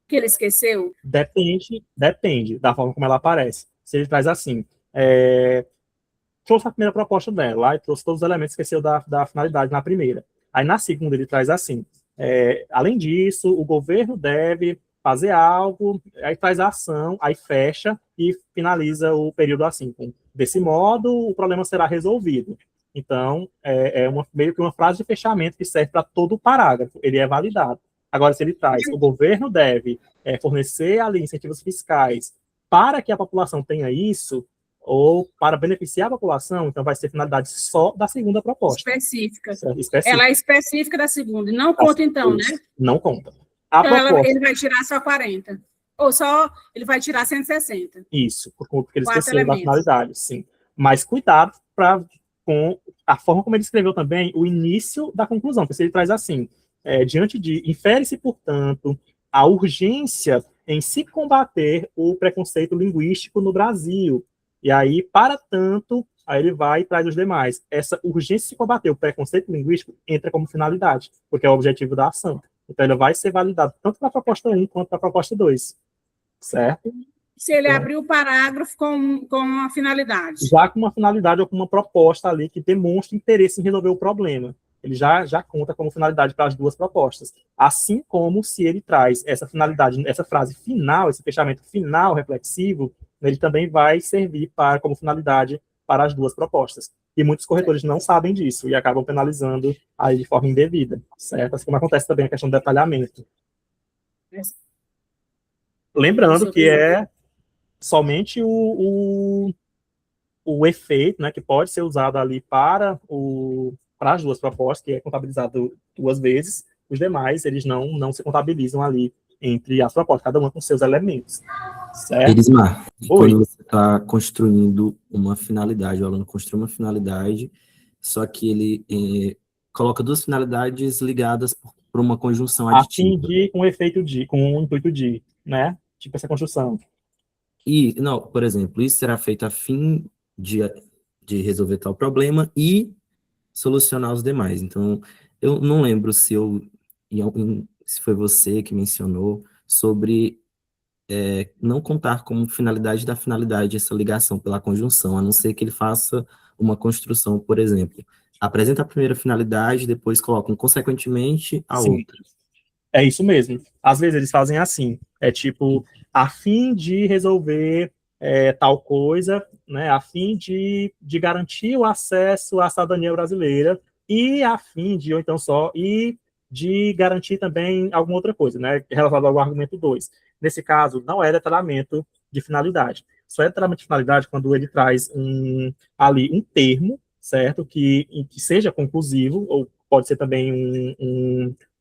Que ele esqueceu? Depende da forma como ela aparece. Se ele traz assim, trouxe a primeira proposta dela, e trouxe todos os elementos, esqueceu da finalidade na primeira. Aí na segunda ele traz assim, além disso, o governo deve fazer algo, aí traz a ação, aí fecha e finaliza o período assim. Desse modo, o problema será resolvido. Então, meio que uma frase de fechamento que serve para todo o parágrafo, ele é validado. Agora, se ele traz, o governo deve fornecer ali incentivos fiscais para que a população tenha isso, ou para beneficiar a população, então vai ser finalidade só da segunda proposta. Específica. Específica. Ela é específica da segunda, e não conta então, né? Não conta. Então, ele vai tirar só 40. Ou só, ele vai tirar 160. Isso, porque ele 4 esqueceu da elementos. finalidade, sim. Mas cuidado com a forma como ele escreveu também o início da conclusão, porque se ele traz assim, infere-se, portanto, a urgência em se combater o preconceito linguístico no Brasil. E aí, para tanto, aí ele vai e traz os demais. Essa urgência de se combater o preconceito linguístico entra como finalidade, porque é o objetivo da ação. Então, ele vai ser validado tanto para a proposta 1 quanto para a proposta 2. Certo? Se ele abrir o parágrafo com uma finalidade. Já com uma finalidade ou com uma proposta ali que demonstre interesse em resolver o problema. Ele já conta como finalidade para as duas propostas. Assim como se ele traz essa finalidade, essa frase final, esse fechamento final reflexivo, ele também vai servir como finalidade para as duas propostas. E muitos corretores não sabem disso e acabam penalizando aí de forma indevida, certo? Assim como acontece também a questão do detalhamento. Lembrando que é somente o efeito, né, que pode ser usado ali para as duas propostas, que é contabilizado 2 vezes, os demais, eles não se contabilizam ali entre as propostas, cada uma com seus elementos. Certo? Elismar, quando você está construindo uma finalidade, o aluno construi uma finalidade, só que ele coloca 2 finalidades ligadas por uma conjunção aditiva. Com o intuito de, né? Tipo essa construção. E, não, por exemplo, isso será feito a fim de resolver tal problema e solucionar os demais. Então, eu não lembro se foi você que mencionou sobre não contar como finalidade da finalidade essa ligação pela conjunção, a não ser que ele faça uma construção, por exemplo. Apresenta a primeira finalidade, depois coloca consequentemente a outra. É isso mesmo. Às vezes eles fazem assim, tipo, a fim de resolver tal coisa, né, a fim de garantir o acesso à cidadania brasileira, e a fim de, ou então só, e de garantir também alguma outra coisa, né, relacionado ao argumento 2. Nesse caso, não é detalhamento de finalidade. Só é detalhamento de finalidade quando ele traz ali um termo, certo, que seja conclusivo, ou pode ser também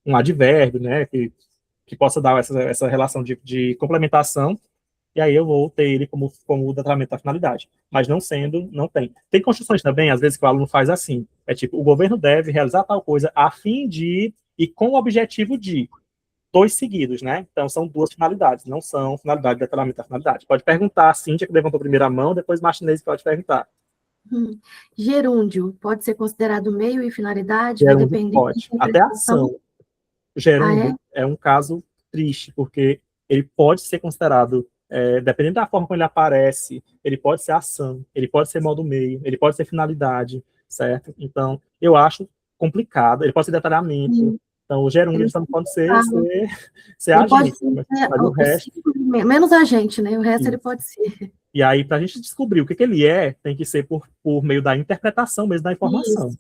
um advérbio, né, que possa dar essa relação de complementação, e aí eu vou ter ele como detalhamento da finalidade. Mas não sendo, não tem. Tem construções também, às vezes, que o aluno faz assim, é tipo, o governo deve realizar tal coisa a fim de, e com o objetivo de, dois seguidos, né? Então, são duas finalidades, não são finalidade de detalhamento da finalidade. Pode perguntar, a Cíntia, que levantou a primeira mão, depois Martinez pode perguntar. Gerúndio pode ser considerado meio e finalidade, vai Gerúndio depender pode. da Até a interpretação. ação. O gerúndio é um caso triste, porque ele pode ser considerado, dependendo da forma como ele aparece, ele pode ser ação, ele pode ser modo meio, ele pode ser finalidade, certo? Então, eu acho complicado, ele pode ser detalhamento. Então, o gerúndio só não pode ser Ele pode agente, ser mas o resto... menos agente, né? O resto Isso. ele pode ser. E aí, para a gente descobrir o que ele é, tem que ser por meio da interpretação mesmo da informação.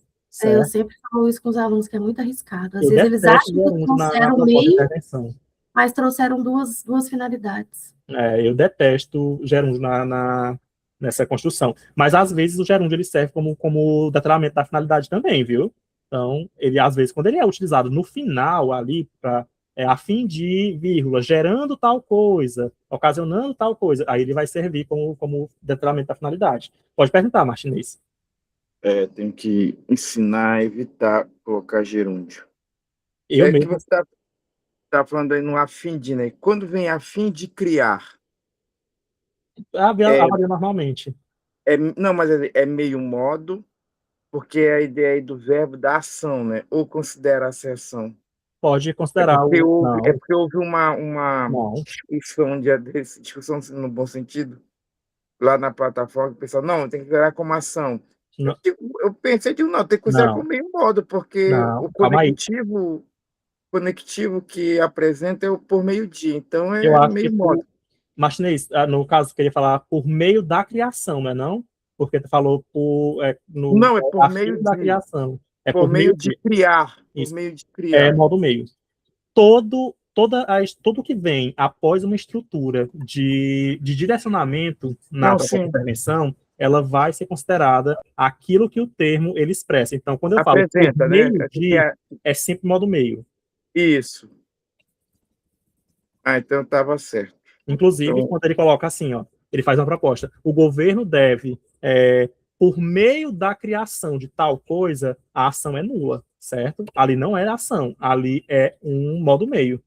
Eu sempre falo isso com os alunos, que é muito arriscado. Às Eu vezes eles detesto acham que gerúndio na trouxeram proposta de meio, intervenção. mas trouxeram duas finalidades. Eu detesto gerúndio nessa construção. Mas, às vezes, o gerúndio ele serve como detalhamento da finalidade também, viu? Então, ele, às vezes, quando ele é utilizado no final ali, a fim de, vírgula, gerando tal coisa, ocasionando tal coisa, aí ele vai servir como detalhamento da finalidade. Pode perguntar, Martinez. Tem que ensinar a evitar colocar gerúndio. Eu Que mesmo. você tá falando aí no a fim de, né? Quando vem a fim de criar. Avalia normalmente. Não, mas é meio modo, porque a ideia aí do verbo da ação, né? Ou considera a ação. Pode considerar porque não. houve uma Não. discussão no bom sentido, lá na plataforma, o pessoal, não, tem que considerar como ação. Não. Eu pensei, não, tem que considerar Não. como meio modo, porque Não, o calma aí. conectivo que apresenta é o por meio de, então Eu acho meio que modo. Martinez, no caso, queria falar por meio da criação, não é não? Porque tu falou Não, é por a meio fim da de. criação. É Por meio de criar. Isso. Por meio de É criar. modo meio. Tudo que vem após uma estrutura de direcionamento na proposta de intervenção, ela vai ser considerada aquilo que o termo ele expressa. Então, quando eu falo por Apresenta, né? meio de, é sempre modo meio. Isso. Então estava certo. Inclusive, Então, quando ele coloca assim, ó, ele faz uma proposta. O governo deve, por meio da criação de tal coisa, a ação é nula, certo? Ali não é ação, ali é um modo meio.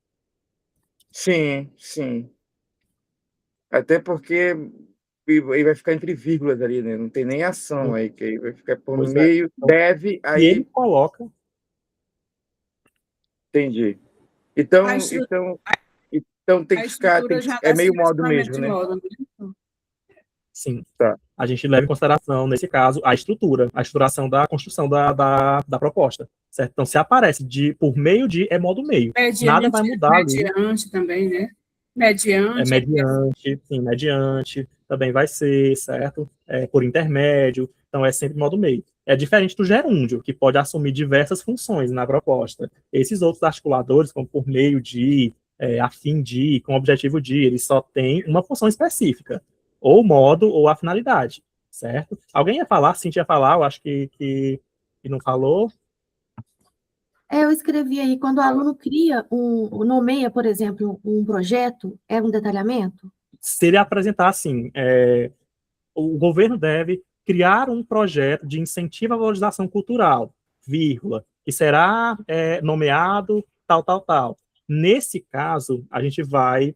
sim, sim. Até porque ele vai ficar entre vírgulas ali, né? Não tem nem ação aí, que aí vai ficar por Pois é. meio, Então, deve, E ele aí. coloca. Entendi. Então tem A que ficar. estrutura já É dá meio modo direcionamento mesmo, de né? modo, né? Sim. Tá. A gente leva em consideração, nesse caso, a estruturação da construção da proposta, certo? Então, se aparece por meio de, é modo meio. Nada vai mudar ali. Mediante também, né? Mediante. Mediante também vai ser, certo? Por intermédio, então é sempre modo meio. É diferente do gerúndio, que pode assumir diversas funções na proposta. Esses outros articuladores, como por meio de, a fim de, com objetivo de, eles só têm uma função específica, ou o modo ou a finalidade, certo? Alguém ia falar, Cintia ia falar, eu acho que não falou. Eu escrevi aí, quando o aluno nomeia, por exemplo, um projeto, é um detalhamento? Se ele apresentar assim, o governo deve criar um projeto de incentivo à valorização cultural, vírgula, que será nomeado tal, tal, tal. Nesse caso, a gente vai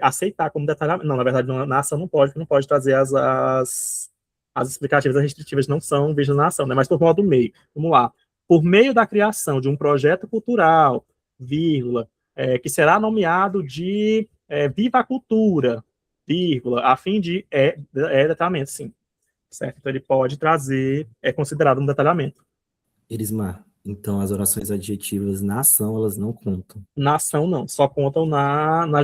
aceitar como detalhamento. Não, na verdade, na ação não pode trazer as explicativas, as restritivas não são vistas na ação, né? Mas por modo meio. Vamos lá. Por meio da criação de um projeto cultural, vírgula, que será nomeado de Viva a Cultura, vírgula, a fim de detalhamento, sim. Certo? Então ele pode trazer, é considerado um detalhamento. Elismar, então as orações adjetivas na ação, elas não contam. Na ação, não. Só contam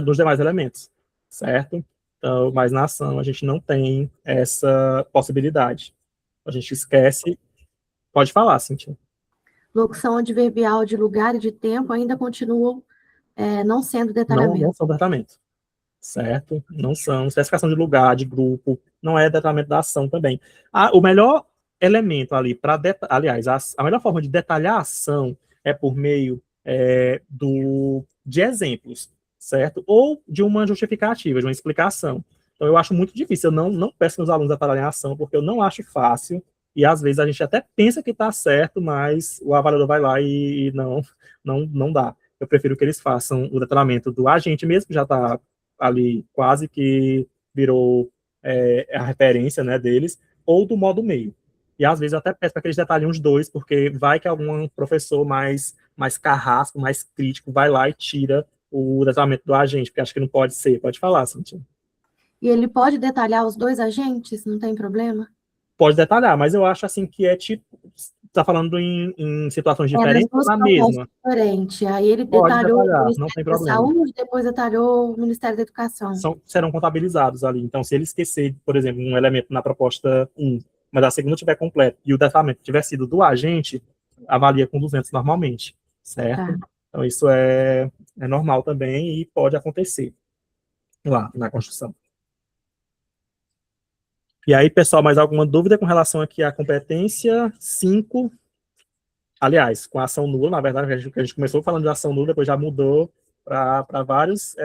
nos demais elementos. Certo? Então, mas na ação a gente não tem essa possibilidade. A gente esquece. Pode falar, Cintia. locução adverbial de lugar e de tempo ainda continuam não sendo Não detalhamento. são detalhamento, certo? Não são especificação de lugar, de grupo, não é detalhamento da ação também. O melhor elemento ali, aliás, a melhor forma de detalhar a ação é por meio de exemplos, certo? Ou de uma justificativa, de uma explicação. Então, eu acho muito difícil, eu não peço que os alunos detalhem a ação, porque eu não acho fácil, e às vezes a gente até pensa que está certo, mas o avaliador vai lá e não dá. Eu prefiro que eles façam o detalhamento do agente mesmo, que já está ali quase que virou a referência, né, deles, ou do modo meio. E às vezes eu até peço para que eles detalhem os dois, porque vai que algum professor mais carrasco, mais crítico, vai lá e tira o detalhamento do agente, porque acho que não pode ser. Pode falar, Cíntia. E ele pode detalhar os dois agentes, não tem problema? Pode detalhar, mas eu acho assim que é tipo, está falando em situações Nas diferentes ou duas na propostas mesma? diferentes. Aí ele Pode detalhou o detalhar, não Ministério tem da problema. Saúde, depois detalhou o Ministério da Educação. Serão contabilizados ali. Então, se ele esquecer, por exemplo, um elemento na proposta 1, mas a segunda estiver completa e o detalhamento tiver sido do agente, avalia com 200 normalmente, certo? Tá. Então, isso é normal também e pode acontecer lá na construção. E aí, pessoal, mais alguma dúvida com relação aqui à competência 5? Aliás, com a ação nula, na verdade, a gente começou falando de ação nula, depois já mudou para vários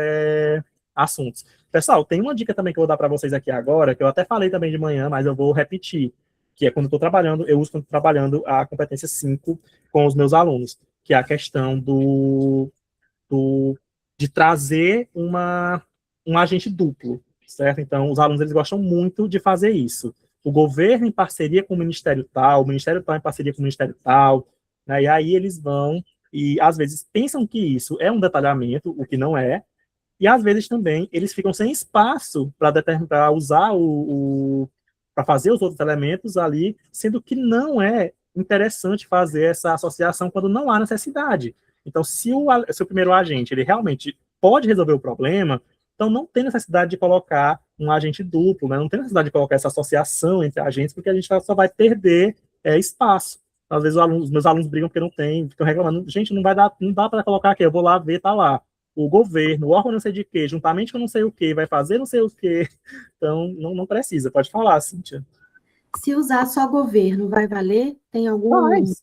assuntos. Pessoal, tem uma dica também que eu vou dar para vocês aqui agora, que eu até falei também de manhã, mas eu vou repetir, que é quando eu estou trabalhando, eu uso quando estou trabalhando a competência 5 com os meus alunos, que é a questão de trazer um agente duplo, certo? Então, os alunos eles gostam muito de fazer isso. O governo em parceria com o Ministério tal, o Ministério tal em parceria com o Ministério tal, né? E aí eles vão e, às vezes, pensam que isso é um detalhamento, o que não é, e, às vezes, também, eles ficam sem espaço para usar para fazer os outros elementos ali, sendo que não é interessante fazer essa associação quando não há necessidade. Então, se o primeiro agente ele realmente pode resolver o problema, então não tem necessidade de colocar um agente duplo, né? Não tem necessidade de colocar essa associação entre agentes, porque a gente só vai perder espaço. Às vezes os meus alunos brigam porque não tem, ficam reclamando, gente, não dá para colocar aqui, eu vou lá ver, tá lá. O governo, o órgão não sei de quê, juntamente com não sei o quê, vai fazer não sei o quê. Então, não precisa. Pode falar, Cíntia. Se usar só governo, vai valer? Tem algum...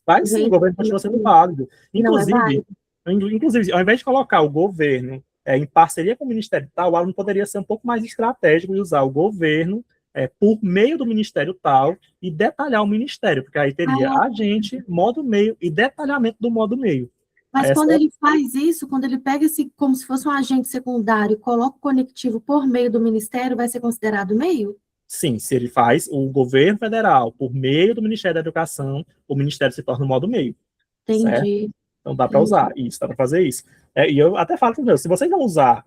Vai sim, o governo continua sendo válido. Não é válido? Inclusive, ao invés de colocar o governo em parceria com o Ministério tal, o aluno poderia ser um pouco mais estratégico e usar o governo por meio do Ministério tal e detalhar o Ministério, porque aí teria agente, modo meio e detalhamento do modo meio. Mas quando ele faz isso, quando ele pega esse, como se fosse um agente secundário, e coloca o conectivo por meio do Ministério, vai ser considerado meio? Sim, se ele faz o governo federal por meio do Ministério da Educação, o Ministério se torna o modo meio. Entendi. Certo? Então dá para usar isso, dá para fazer isso. E eu até falo para os meus, se vocês não usar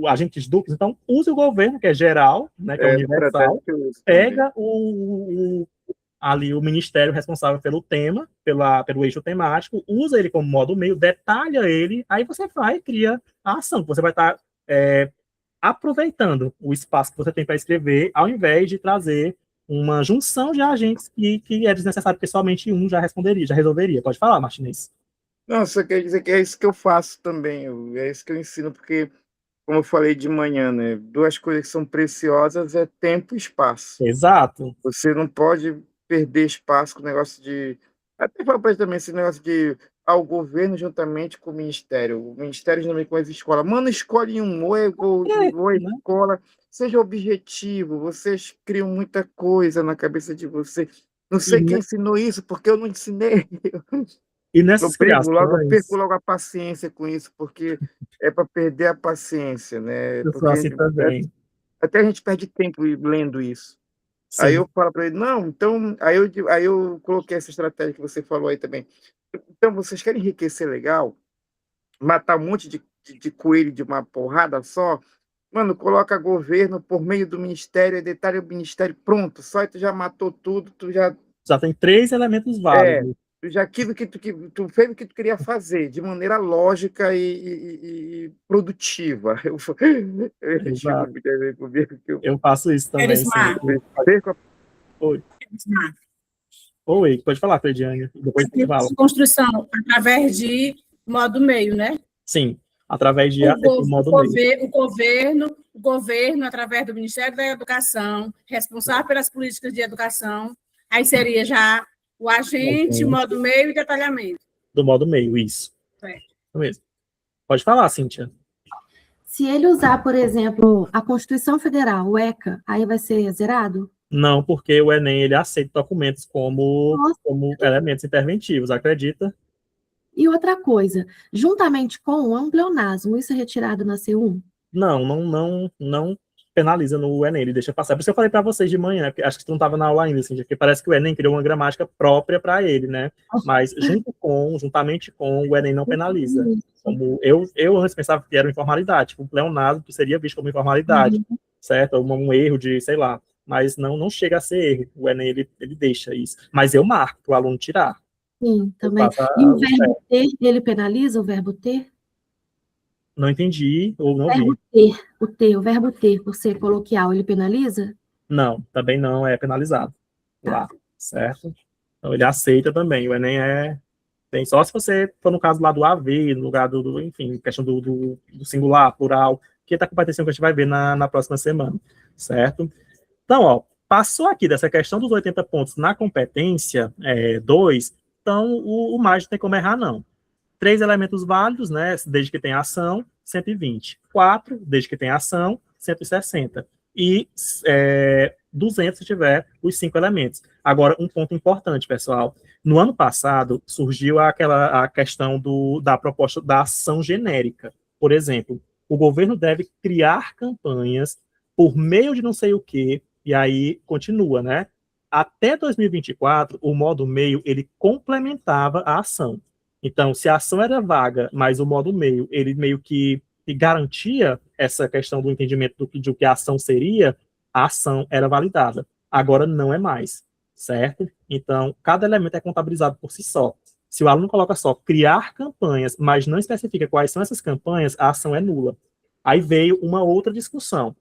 agentes duplos, então use o governo, que é geral, né, que é universal, pega ali o ministério responsável pelo tema, pelo eixo temático, usa ele como modo meio, detalha ele, aí você vai e cria a ação, você vai estar aproveitando o espaço que você tem para escrever, ao invés de trazer uma junção de agentes que é desnecessário, porque somente um já resolveria. Pode falar, Martinez. Não, só quer dizer que é isso que eu faço também, é isso que eu ensino, porque, como eu falei de manhã, né, duas coisas que são preciosas é tempo e espaço. Exato. Você não pode perder espaço com o negócio de... Até falei também esse negócio de o governo juntamente com o Ministério juntamente com as escolas. Mano, escolhe ou escola, seja objetivo, vocês criam muita coisa na cabeça de vocês. Não sei quem ensinou isso, porque eu não ensinei. E nessas Eu perco logo a paciência com isso, porque é para perder a paciência, né? Eu sou assim também. Até a gente perde tempo lendo isso. Sim. Aí eu falo para ele, não, então... Aí eu coloquei essa estratégia que você falou aí também. Então, vocês querem enriquecer legal? Matar um monte de coelho de uma porrada só? Mano, coloca governo por meio do ministério, detalhe o ministério, pronto. Só aí tu já matou tudo, tu já tem 3 elementos válidos. Já aquilo que tu fez o que tu queria fazer, de maneira lógica e produtiva. Eu faço isso também. Oi. Oi, pode falar, Frediane. Depois você fala. Construção através de modo meio, né? Sim, através de o modo meio. O governo, através do Ministério da Educação, responsável pelas políticas de educação, aí seria já o agente, modo meio e detalhamento. Do modo meio, isso. É. Isso mesmo. Pode falar, Cíntia. Se ele usar, por exemplo, a Constituição Federal, o ECA, aí vai ser zerado? Não, porque o Enem ele aceita documentos como Nossa. elementos interventivos, acredita? E outra coisa, juntamente com o ampleonasmo, isso é retirado na C1? Não penaliza no Enem, ele deixa passar. Por isso eu falei para vocês de manhã, porque acho que tu não estava na aula ainda, assim, porque parece que o Enem criou uma gramática própria para ele, né? Mas juntamente com, o Enem não penaliza. Como eu antes pensava que era uma informalidade, tipo, um pleonasmo que seria visto como informalidade, certo? Um erro de, sei lá, mas não chega a ser erro. O Enem, ele deixa isso. Mas eu marco para o aluno tirar. Sim, também. E o verbo ter, ele penaliza o verbo ter? Não entendi ou não vi. O verbo ter, por ser coloquial, ele penaliza? Não, também não é penalizado lá, certo? Então ele aceita também. O Enem tem só se você for no caso lá do AV, no lugar enfim, questão do singular, plural, que tá com competência que a gente vai ver na próxima semana, certo? Então, ó, passou aqui dessa questão dos 80 pontos na competência 2, então o mais não tem como errar, não. 3 elementos válidos, né, desde que tenha ação, 120. 4, desde que tenha ação, 160. E 200 se tiver os 5 elementos. Agora, um ponto importante, pessoal. No ano passado, surgiu a questão da proposta da ação genérica. Por exemplo, o governo deve criar campanhas por meio de não sei o quê, e aí continua, né? Até 2024, o modo meio, ele complementava a ação. Então, se a ação era vaga, mas o modo meio, ele meio que garantia essa questão do entendimento do que a ação seria, a ação era validada. Agora não é mais, certo? Então, cada elemento é contabilizado por si só. Se o aluno coloca só criar campanhas, mas não especifica quais são essas campanhas, a ação é nula. Aí veio uma outra discussão.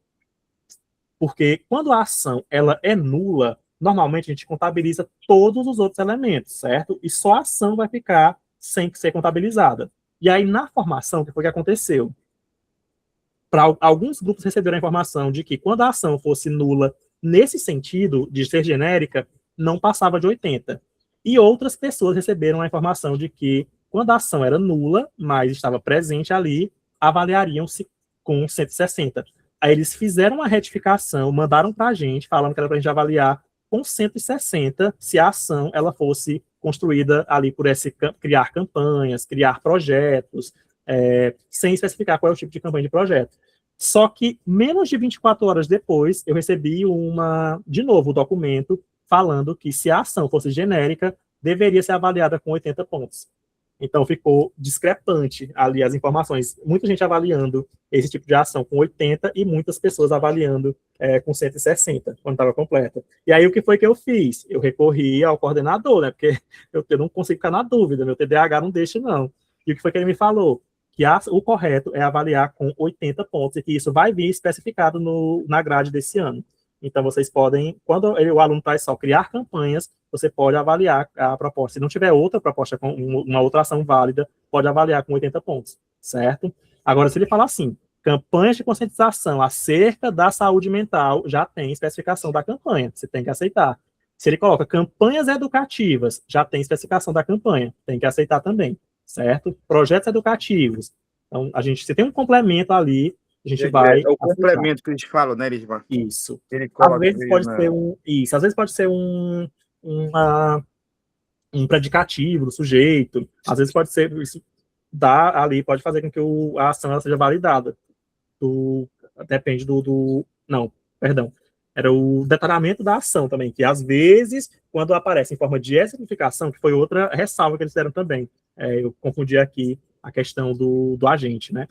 Porque quando a ação ela é nula, normalmente a gente contabiliza todos os outros elementos, certo? E só a ação vai ficar sem ser contabilizada. E aí, na formação, o que foi que aconteceu? Para alguns grupos receberam a informação de que quando a ação fosse nula, nesse sentido de ser genérica, não passava de 80. E outras pessoas receberam a informação de que quando a ação era nula, mas estava presente ali, avaliariam-se com 160. Aí eles fizeram uma retificação, mandaram para a gente, falando que era para a gente avaliar com 160 se a ação ela fosse construída ali por criar campanhas, criar projetos, sem especificar qual é o tipo de campanha de projeto. Só que menos de 24 horas depois, eu recebi de novo o documento falando que se a ação fosse genérica, deveria ser avaliada com 80 pontos. Então ficou discrepante ali as informações. Muita gente avaliando esse tipo de ação com 80 e muitas pessoas avaliando com 160, quando estava completa. E aí o que foi que eu fiz? Eu recorri ao coordenador, né? Porque eu não consigo ficar na dúvida, meu TDAH não deixa, não. E o que foi que ele me falou? Que o correto é avaliar com 80 pontos e que isso vai vir especificado na grade desse ano. Então, vocês podem, quando o aluno traz só criar campanhas, você pode avaliar a proposta. Se não tiver outra proposta com uma outra ação válida, pode avaliar com 80 pontos, certo? Agora, se ele falar assim, campanhas de conscientização acerca da saúde mental, já tem especificação da campanha, você tem que aceitar. Se ele coloca campanhas educativas, já tem especificação da campanha, tem que aceitar também, certo? Projetos educativos. Então, se tem um complemento ali, a gente vai... É o complemento que eles falam, né, Elismar? Isso. Ele Às vezes pode ser às vezes pode ser um predicativo do sujeito, às vezes pode ser, isso pode fazer com que a ação ela seja validada. Depende não, perdão. Era o detalhamento da ação também, que às vezes, quando aparece em forma de exemplificação, que foi outra ressalva que eles deram também. Eu confundi aqui a questão do agente, né?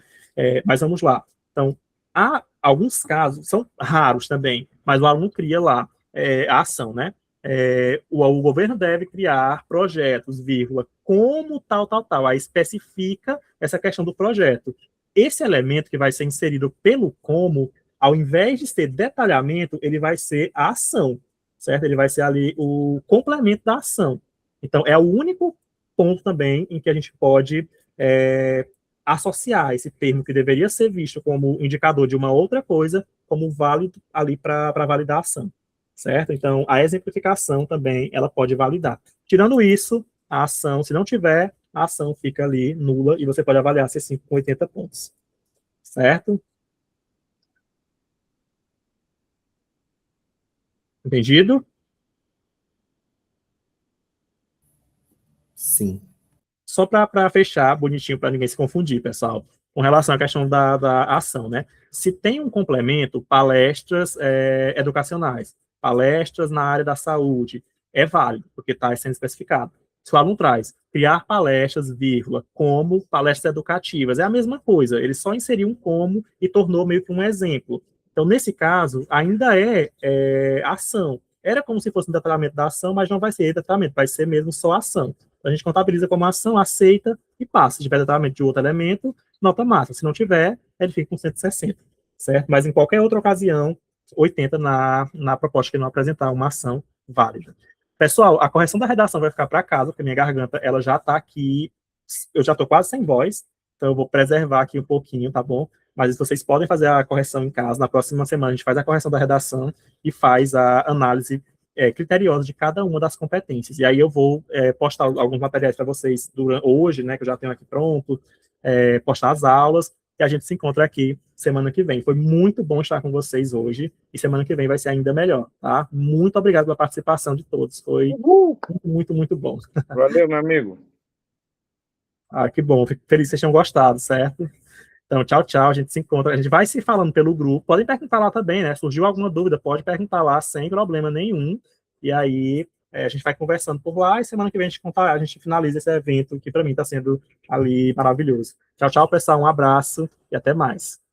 Mas vamos lá. Então, há alguns casos, são raros também, mas o aluno cria lá a ação, né? O governo deve criar projetos, vírgula, como tal. Aí especifica essa questão do projeto. Esse elemento que vai ser inserido pelo como, ao invés de ser detalhamento, ele vai ser a ação, certo? Ele vai ser ali o complemento da ação. Então, é o único ponto também em que a gente pode associar esse termo que deveria ser visto como indicador de uma outra coisa, como válido ali para validar a ação, certo? Então, a exemplificação também, ela pode validar. Tirando isso, a ação, se não tiver, a ação fica ali nula e você pode avaliar C5 com 80 pontos, certo? Entendido? Sim. Só para fechar, bonitinho, para ninguém se confundir, pessoal, com relação à questão da ação, né? Se tem um complemento, palestras educacionais, palestras na área da saúde, é válido, porque está sendo especificado. Se o aluno traz criar palestras, vírgula, como palestras educativas, é a mesma coisa, ele só inseriu um como e tornou meio que um exemplo. Então, nesse caso, ainda é ação. Era como se fosse um detalhamento da ação, mas não vai ser detalhamento, vai ser mesmo só ação. A gente contabiliza como ação, aceita e passa. Se tiver detalhamento de outro elemento, nota máxima. Se não tiver, ele fica com 160, certo? Mas em qualquer outra ocasião, 80 na proposta que não apresentar uma ação válida. Pessoal, a correção da redação vai ficar para casa, porque minha garganta ela já está aqui, eu já estou quase sem voz, então eu vou preservar aqui um pouquinho, tá bom? Mas vocês podem fazer a correção em casa. Na próxima semana a gente faz a correção da redação e faz a análise criteriosa de cada uma das competências. E aí eu vou postar alguns materiais para vocês hoje, né, que eu já tenho aqui pronto, postar as aulas, e a gente se encontra aqui semana que vem. Foi muito bom estar com vocês hoje, e semana que vem vai ser ainda melhor, tá? Muito obrigado pela participação de todos. Foi muito, muito, muito bom. Valeu, meu amigo. Ah, que bom. Fico feliz que vocês tenham gostado, certo? Então, tchau, tchau. A gente se encontra. A gente vai se falando pelo grupo. Podem perguntar lá também, né? Surgiu alguma dúvida, pode perguntar lá sem problema nenhum. E aí a gente vai conversando por lá e semana que vem a gente finaliza esse evento que para mim está sendo ali maravilhoso. Tchau, tchau, pessoal. Um abraço e até mais.